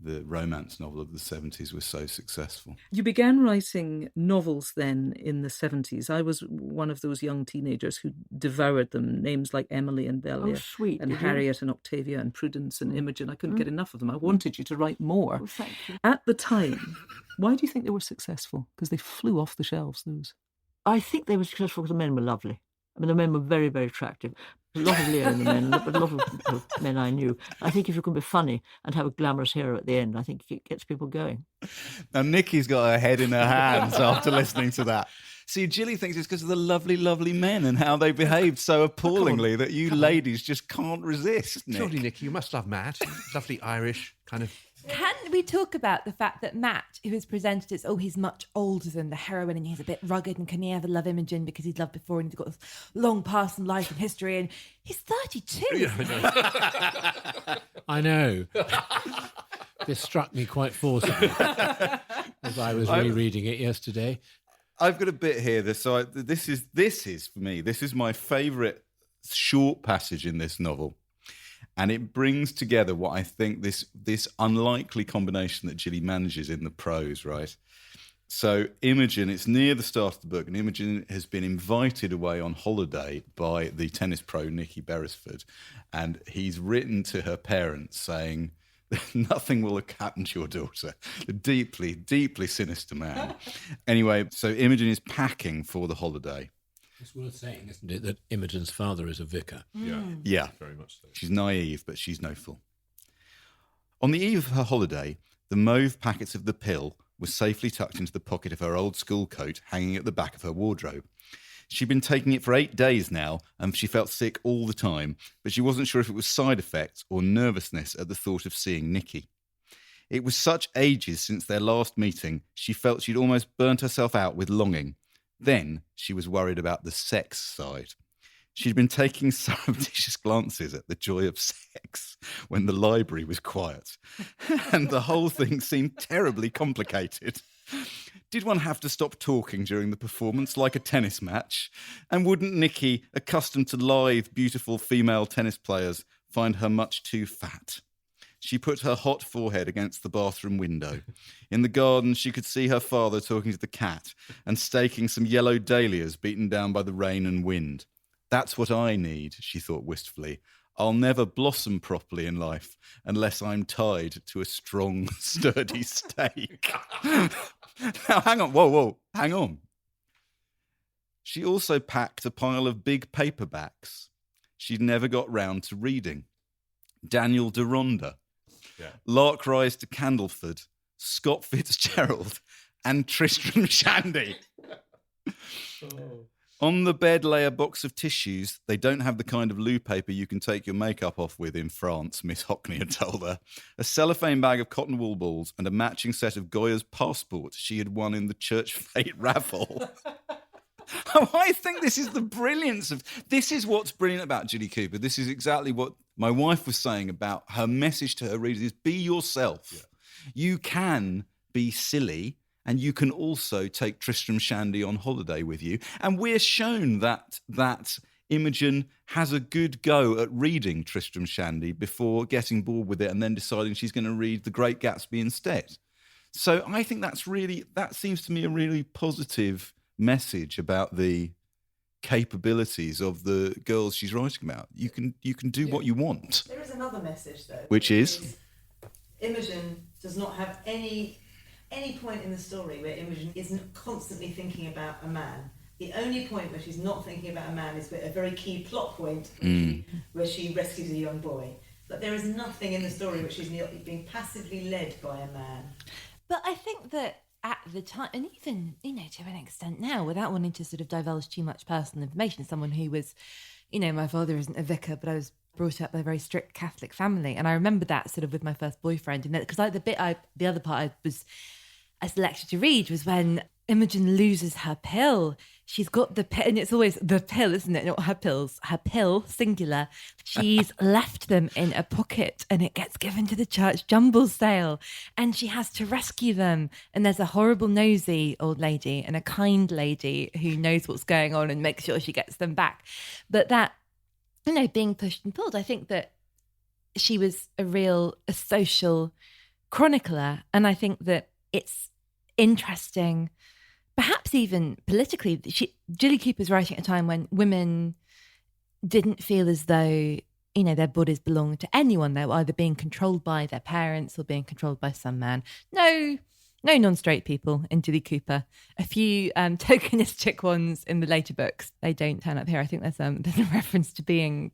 the romance novel of the 70s, was so successful. You began writing novels then in the 70s. I was one of those young teenagers who devoured them, names like Emily and Belia and Harriet and Octavia and Prudence and Imogen. I couldn't get enough of them. I wanted you to write more. Oh, thank you. At the time, why do you think they were successful? Because they flew off the shelves, those. I think they were successful because the men were lovely. I mean, the men were very, very attractive. A lot of Lear in the men, but a lot of men I knew. I think if you can be funny and have a glamorous hero at the end, I think it gets people going. Now, Nikki's got her head in her hands after listening to that. See, Jilly thinks it's because of the lovely, lovely men and how they behaved so appallingly that you ladies just can't resist, Nick. Surely, Nikki, you must love Matt. Lovely Irish kind of. Can we talk about the fact that Matt, who is presented as, he's much older than the heroine and he's a bit rugged and can he ever love Imogen because he's loved before and he's got this long past in life and history and he's 32. Yeah, I know. This struck me quite forcibly as I was rereading it yesterday. I've got a bit here. This is for me, this is my favourite short passage in this novel. And it brings together what I think this unlikely combination that Jilly manages in the prose, right? So Imogen, it's near the start of the book, and Imogen has been invited away on holiday by the tennis pro Nicky Beresford, and he's written to her parents saying, nothing will happen to your daughter. A deeply, deeply sinister man. Anyway, so Imogen is packing for the holiday. It's worth saying, isn't it, that Imogen's father is a vicar. Yeah, very much so. She's naive, but she's no fool. On the eve of her holiday, the mauve packets of the pill were safely tucked into the pocket of her old school coat hanging at the back of her wardrobe. She'd been taking it for 8 days now, and she felt sick all the time, but she wasn't sure if it was side effects or nervousness at the thought of seeing Nicky. It was such ages since their last meeting, she felt she'd almost burnt herself out with longing. Then she was worried about the sex side. She'd been taking surreptitious glances at the joy of sex when the library was quiet, and the whole thing seemed terribly complicated. Did one have to stop talking during the performance like a tennis match? And wouldn't Nicky, accustomed to lithe, beautiful female tennis players, find her much too fat? She put her hot forehead against the bathroom window. In the garden, she could see her father talking to the cat and staking some yellow dahlias beaten down by the rain and wind. That's what I need, she thought wistfully. I'll never blossom properly in life unless I'm tied to a strong, sturdy stake. Now, hang on. Whoa, hang on. She also packed a pile of big paperbacks she'd never got round to reading. Daniel Deronda, Lark Rise to Candleford, Scott Fitzgerald, and Tristram Shandy. On the bed lay a box of tissues. They don't have the kind of loo paper you can take your makeup off with in France, Miss Hockney had told her. A cellophane bag of cotton wool balls and a matching set of Goya's passport she had won in the church fete raffle. I think this is the brilliance of... This is what's brilliant about Jilly Cooper. This is exactly what my wife was saying about her message to her readers is be yourself. Yeah. You can be silly... And you can also take Tristram Shandy on holiday with you. And we're shown that Imogen has a good go at reading Tristram Shandy before getting bored with it and then deciding she's going to read The Great Gatsby instead. So I think that seems to me a really positive message about the capabilities of the girls she's writing about. You can do what you want. There is another message, though. Which is? Imogen does not have any point in the story where Imogen isn't constantly thinking about a man. The only point where she's not thinking about a man is a very key plot point where she rescues a young boy. But there is nothing in the story which she's being passively led by a man. But I think that at the time, and even, to an extent now, without wanting to sort of divulge too much personal information, someone who was, my father isn't a vicar, but I was brought up by a very strict Catholic family. And I remember that sort of with my first boyfriend. And because the other part I was... I selected to read was when Imogen loses her pill. She's got the pill, and it's always the pill, isn't it? Not her pills. Her pill, singular. She's left them in a pocket and it gets given to the church jumble sale. And she has to rescue them. And there's a horrible nosy old lady and a kind lady who knows what's going on and makes sure she gets them back. But that, being pushed and pulled, I think that she was a social chronicler. And I think that it's interesting, perhaps even politically. Jilly Cooper's writing at a time when women didn't feel as though, their bodies belonged to anyone. They were either being controlled by their parents or being controlled by some man. No non-straight people in Jilly Cooper. A few tokenistic ones in the later books. They don't turn up here. I think there's a reference to being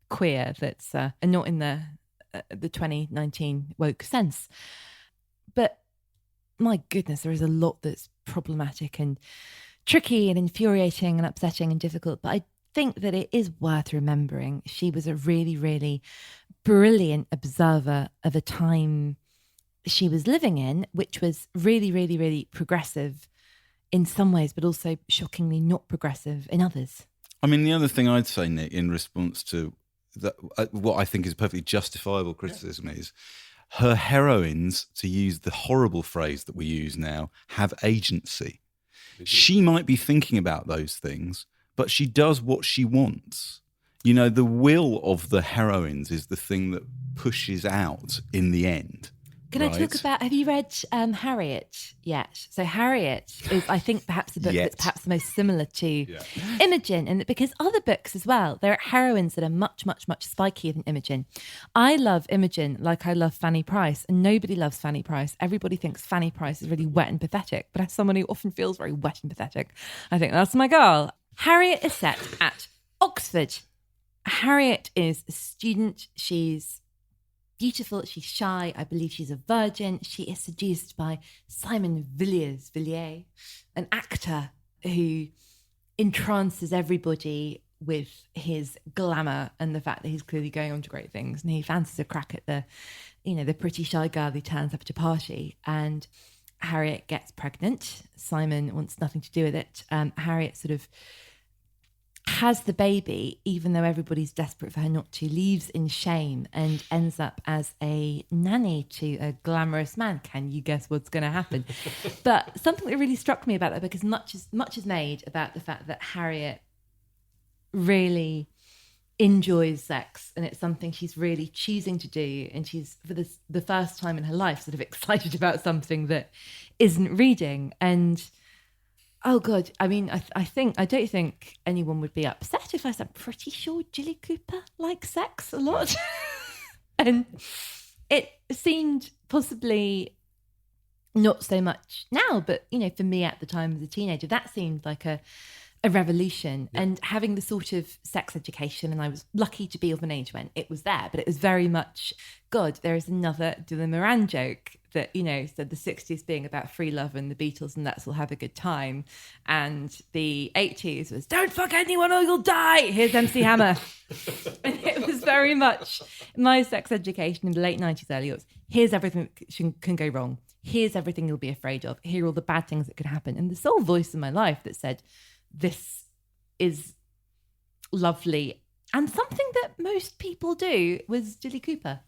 queer that's not in the 2019 woke sense. But my goodness, there is a lot that's problematic and tricky and infuriating and upsetting and difficult. But I think that it is worth remembering she was a really, really brilliant observer of a time she was living in, which was really, really, really progressive in some ways, but also shockingly not progressive in others. I mean, the other thing I'd say, Nick, in response to that, what I think is a perfectly justifiable criticism is her heroines, to use the horrible phrase that we use now, have agency. She might be thinking about those things, but she does what she wants. The will of the heroines is the thing that pushes out in the end. Can I talk about, have you read Harriet yet? So Harriet is, I think, perhaps the book that's perhaps the most similar to Imogen, and because other books as well, there are heroines that are much, much, much spikier than Imogen. I love Imogen like I love Fanny Price, and nobody loves Fanny Price. Everybody thinks Fanny Price is really wet and pathetic, but as someone who often feels very wet and pathetic, I think that's my girl. Harriet is set at Oxford. Harriet is a student. She's beautiful, she's shy, I believe she's a virgin. She is seduced by Simon Villiers, an actor who entrances everybody with his glamour and the fact that he's clearly going on to great things, and he fancies a crack at the pretty shy girl who turns up at a party. And Harriet gets pregnant. Simon wants nothing to do with it. Harriet sort of has the baby, even though everybody's desperate for her not to, leaves in shame and ends up as a nanny to a glamorous man. Can you guess what's going to happen? But something that really struck me about that, because much is made about the fact that Harriet really enjoys sex, and it's something she's really choosing to do, and she's, for the first time in her life, sort of excited about something that isn't reading. And oh God, I mean, I don't think anyone would be upset if I said, I'm pretty sure Jilly Cooper likes sex a lot. And it seemed possibly not so much now, but, for me at the time as a teenager, that seemed like a revolution. Yeah. And having the sort of sex education, and I was lucky to be of an age when it was there, but it was very much, God, there is another Dylan Moran joke that, said the 60s being about free love and the Beatles and let's all have a good time. And the 80s was, don't fuck anyone or you'll die. Here's MC Hammer. And it was very much my sex education in the late 90s, early aughts. Here's everything that can go wrong. Here's everything you'll be afraid of. Here are all the bad things that could happen. And the sole voice in my life that said, this is lovely and something that most people do, was Jilly Cooper.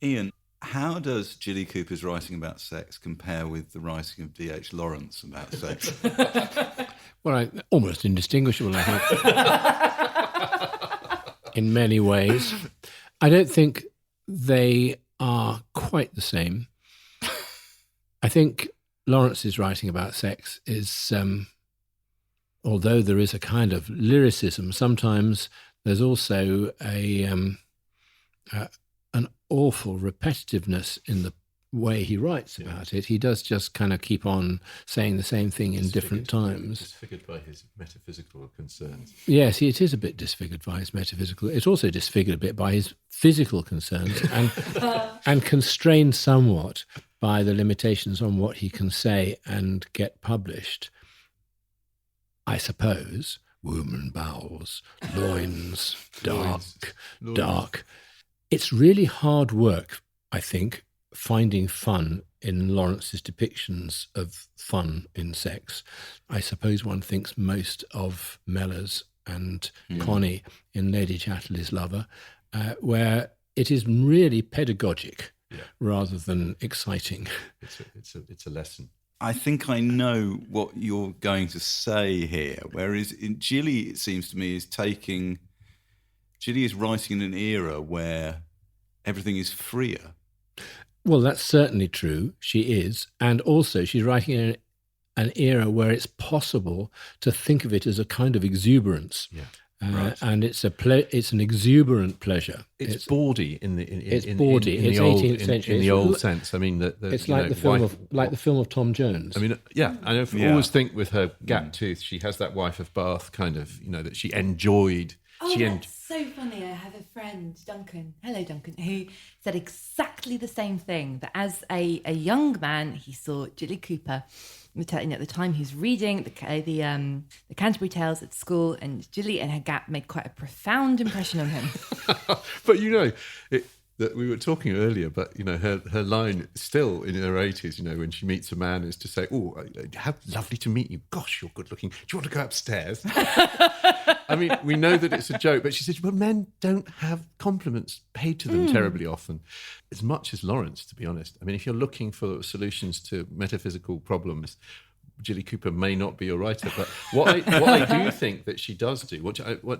Ian, how does Jilly Cooper's writing about sex compare with the writing of D.H. Lawrence about sex? Well, almost indistinguishable, I think, in many ways. I don't think they are quite the same. I think Lawrence's writing about sex is, although there is a kind of lyricism, sometimes there's also an awful repetitiveness in the way he writes about it. He does just kind of keep on saying the same thing in different times. Disfigured by his metaphysical concerns. Yes, it is a bit disfigured by his metaphysical. It's also disfigured a bit by his physical concerns and constrained somewhat by the limitations on what he can say and get published. I suppose, womb and bowels, loins, dark. It's really hard work, I think, finding fun in Lawrence's depictions of fun in sex. I suppose one thinks most of Mellors and Connie in Lady Chatterley's Lover, where it is really pedagogic rather than exciting. It's a lesson. I think I know what you're going to say here, whereas in Jilly, it seems to me, Jilly is writing in an era where everything is freer. Well, that's certainly true. She is. And also she's writing in an era where it's possible to think of it as a kind of exuberance. Yeah. Right. And it's an exuberant pleasure. It's bawdy in the it's 18th century in the old sense. I mean, it's like the film of Tom Jones. I mean, I always think with her gap tooth, she has that wife of Bath kind of, that she enjoyed. Oh, that's so funny. I have a friend, Duncan. Hello, Duncan, who said exactly the same thing. That as a young man, he saw Jilly Cooper. At the time, he was reading the Canterbury Tales at school, and Jilly and her gap made quite a profound impression on him. But that we were talking earlier, but her line still in her 80s, when she meets a man, is to say, "Oh, how lovely to meet you. Gosh, you're good looking. Do you want to go upstairs?" I mean, we know that it's a joke, but she said, "Well, men don't have compliments paid to them terribly often, as much as Lawrence, to be honest. I mean, if you're looking for solutions to metaphysical problems, Jilly Cooper may not be your writer. But what I do think that she does do,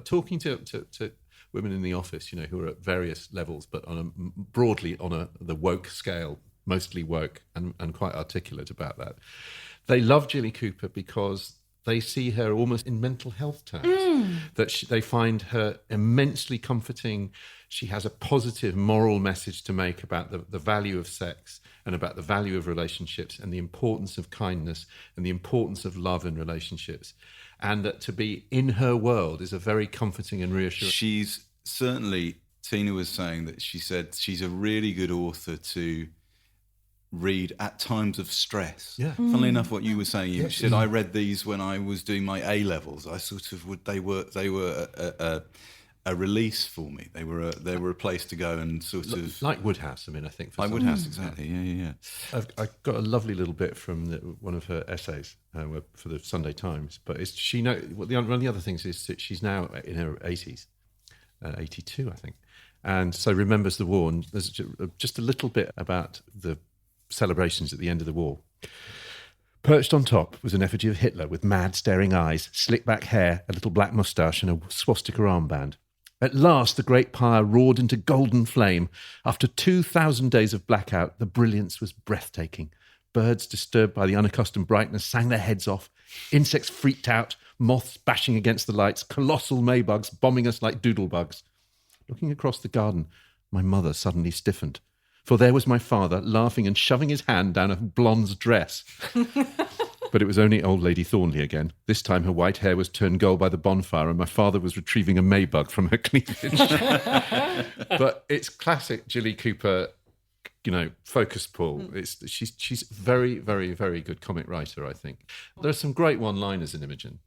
talking to women in the office, who are at various levels, but broadly on the woke scale, mostly woke and quite articulate about that. They love Jilly Cooper because they see her almost in mental health terms, that they find her immensely comforting. She has a positive moral message to make about the value of sex and about the value of relationships and the importance of kindness and the importance of love in relationships. And that to be in her world is a very comforting and reassuring. She's certainly, Tina was saying that she said she's a really good author to read at times of stress. Yeah. Funnily enough, what you were saying, you said I read these when I was doing my A levels. I sort of they were a release for me. They were a place to go and sort of like Woodhouse. I mean, I think for like some Woodhouse, exactly. Yeah. I got a lovely little bit from one of her essays for the Sunday Times. But one of the other things is that she's now in her 80s, 82, I think, and so remembers the war. And there's just a little bit about the celebrations at the end of the war. Perched on top was an effigy of Hitler with mad, staring eyes, slick back hair, a little black moustache, and a swastika armband. At last, the great pyre roared into golden flame. After 2,000 days of blackout, the brilliance was breathtaking. Birds, disturbed by the unaccustomed brightness, sang their heads off. Insects freaked out, moths bashing against the lights, colossal maybugs bombing us like doodlebugs. Looking across the garden, my mother suddenly stiffened. For there was my father, laughing and shoving his hand down a blonde's dress. But it was only old Lady Thornley again. This time her white hair was turned gold by the bonfire and my father was retrieving a maybug from her cleavage. But it's classic Jilly Cooper, focus pull. She's very, very, very good comic writer, I think. There are some great one-liners in Imogen.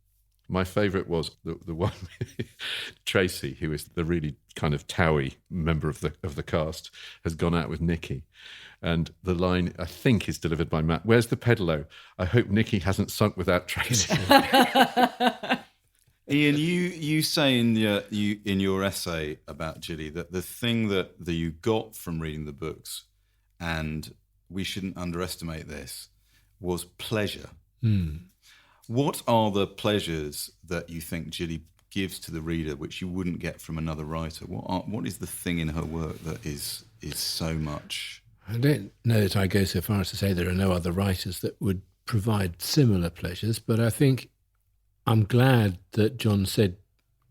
My favourite was the one with Tracy, who is the really kind of towy member of the cast, has gone out with Nikki. And the line, I think, is delivered by Matt. Where's the pedalo? I hope Nikki hasn't sunk without Tracy. Ian, you say in your essay about Jilly that the thing that you got from reading the books, and we shouldn't underestimate this, was pleasure. What are the pleasures that you think Jilly gives to the reader which you wouldn't get from another writer? What is the thing in her work that is so much? I don't know that I go so far as to say there are no other writers that would provide similar pleasures, but I think I'm glad that John said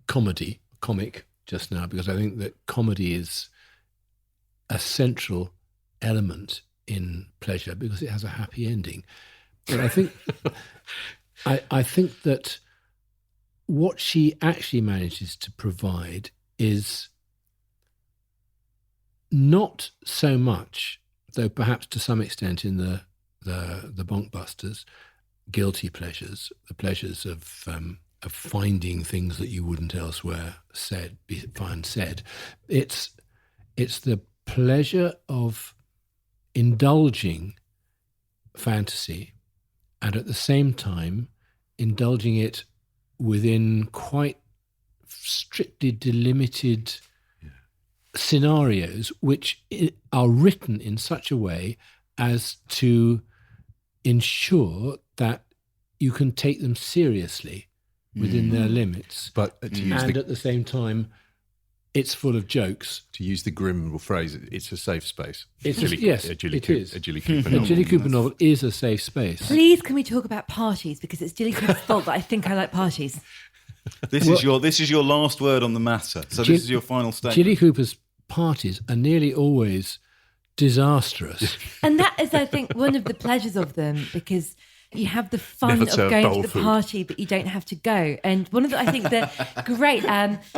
comic just now, because I think that comedy is a central element in pleasure because it has a happy ending. But I think I think that what she actually manages to provide is not so much, though perhaps to some extent in the Bonkbusters, guilty pleasures, the pleasures of finding things that you wouldn't elsewhere find said. It's the pleasure of indulging fantasy and at the same time indulging it within quite strictly delimited scenarios which are written in such a way as to ensure that you can take them seriously within their limits. But at the same time, it's full of jokes. To use the grim phrase, it's a safe space. A Jilly Cooper novel. A Jilly Cooper novel is a safe space. Please, can we talk about parties? Because it's Jilly Cooper's fault that I think I like parties. This is your last word on the matter. So this is your final statement. Jilly Cooper's parties are nearly always disastrous. And that is, I think, one of the pleasures of them, because you have the fun of going to the party, but you don't have to go. And one of the, I think, the great,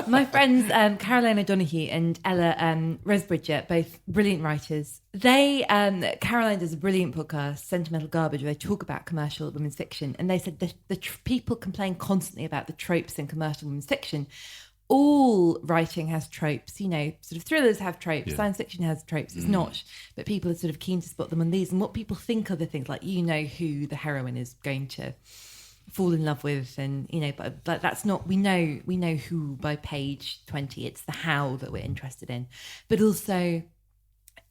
my friends Caroline O'Donoghue and Ella Resbridger, both brilliant writers. They, Caroline does a brilliant podcast, Sentimental Garbage, where they talk about commercial women's fiction. And they said the people complain constantly about the tropes in commercial women's fiction. All writing has tropes, sort of thrillers have tropes, science fiction has tropes, it's not, but people are sort of keen to spot them on these, and what people think of the things, like who the heroine is going to fall in love with, and but that's not, we know who by page 20, it's the how that we're interested in, but also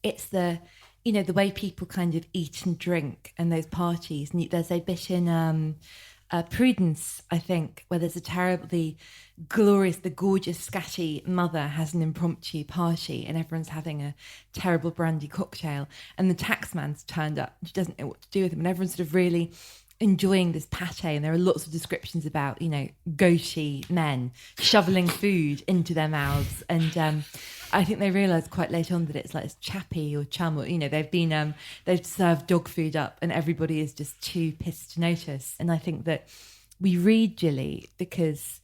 it's the the way people kind of eat and drink and those parties. And there's a bit in Prudence, I think, where there's the gorgeous, scatty mother has an impromptu party and everyone's having a terrible brandy cocktail and the taxman's turned up and she doesn't know what to do with him, and everyone's sort of really enjoying this pate, and there are lots of descriptions about gauchy men shoveling food into their mouths, and I think they realise quite late on that it's like it's chappy or chum, or they've served dog food up and everybody is just too pissed to notice. And I think that we read Jilly because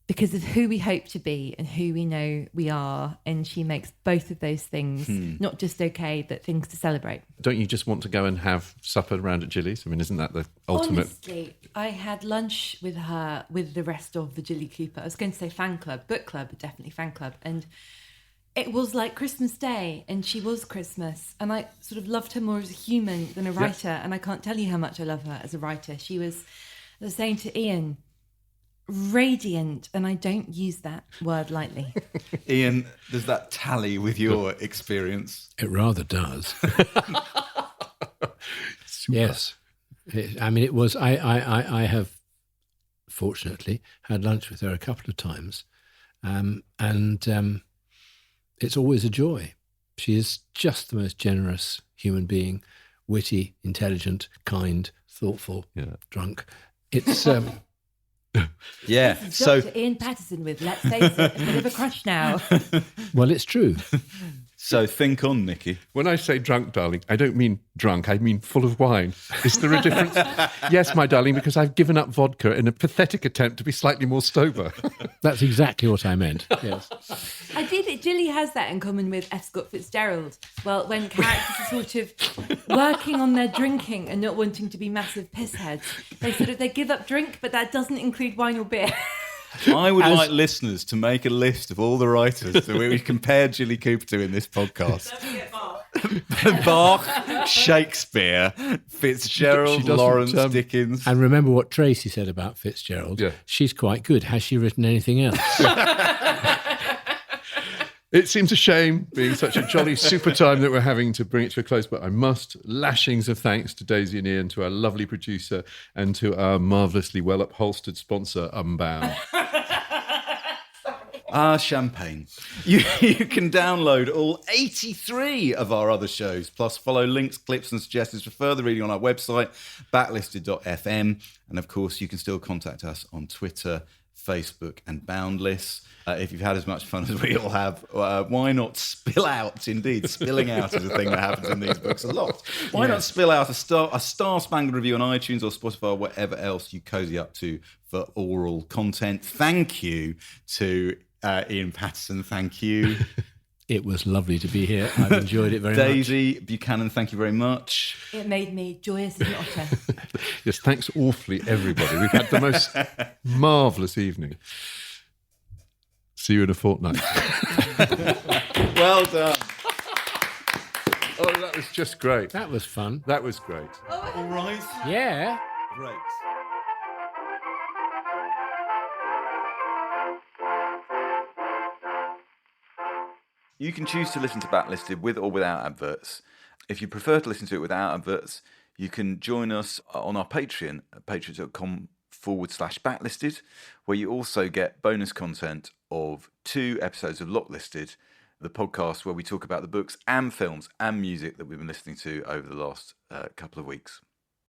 because of who we hope to be and who we know we are. And she makes both of those things not just okay, but things to celebrate. Don't you just want to go and have supper around at Jilly's? I mean, isn't that the ultimate? Honestly, I had lunch with her with the rest of the Jilly Cooper. I was going to say fan club, book club, but definitely fan club. And it was like Christmas Day, and she was Christmas. And I sort of loved her more as a human than a writer. And I can't tell you how much I love her as a writer. She was, I was saying to Ian, radiant, and I don't use that word lightly. Ian, does that tally with your experience? It rather does. Yes. It was, I have fortunately had lunch with her a couple of times, and it's always a joy. She is just the most generous human being, witty, intelligent, kind, thoughtful, drunk. It's... Yeah, so Dr Ian Patterson with, let's face it, a bit of a crush now. Well, it's true. So think on, Nikki. When I say drunk, darling, I don't mean drunk, I mean full of wine. Is there a difference? Yes, my darling, because I've given up vodka in a pathetic attempt to be slightly more sober. That's exactly what I meant, yes. I did it. Jilly has that in common with F. Scott Fitzgerald. Well, when characters are sort of working on their drinking and not wanting to be massive pissheads, they give up drink, but that doesn't include wine or beer. I would like listeners to make a list of all the writers that we compare Jilly Cooper to in this podcast. Bach, Shakespeare, Fitzgerald, Lawrence, Dickens. And remember what Tracy said about Fitzgerald. Yeah. She's quite good. Has she written anything else? It seems a shame, being such a jolly super time, that we're having to bring it to a close, but I must lashings of thanks to Daisy and Ian, to our lovely producer, and to our marvellously well-upholstered sponsor, Unbound. Champagne. You can download all 83 of our other shows, plus follow links, clips and suggestions for further reading on our website, backlisted.fm. And of course, you can still contact us on Twitter, Facebook and Boundless. If you've had as much fun as we all have, why not spill out? Indeed, spilling out is a thing that happens in these books a lot. Why not spill out a star-spangled review on iTunes or Spotify or whatever else you cozy up to for oral content? Thank you to Ian Patterson. Thank you. It was lovely to be here. I've enjoyed it very much. Daisy Buchanan, thank you very much. It made me joyous as an otter. Yes, thanks awfully, everybody. We've had the most marvellous evening. See you in a fortnight. Well done. Oh, that was just great. That was fun. That was great. All right. Yeah. Great. You can choose to listen to Backlisted with or without adverts. If you prefer to listen to it without adverts, you can join us on our Patreon at patreon.com/backlisted, where you also get bonus content of 2 episodes of Locklisted, the podcast where we talk about the books and films and music that we've been listening to over the last couple of weeks.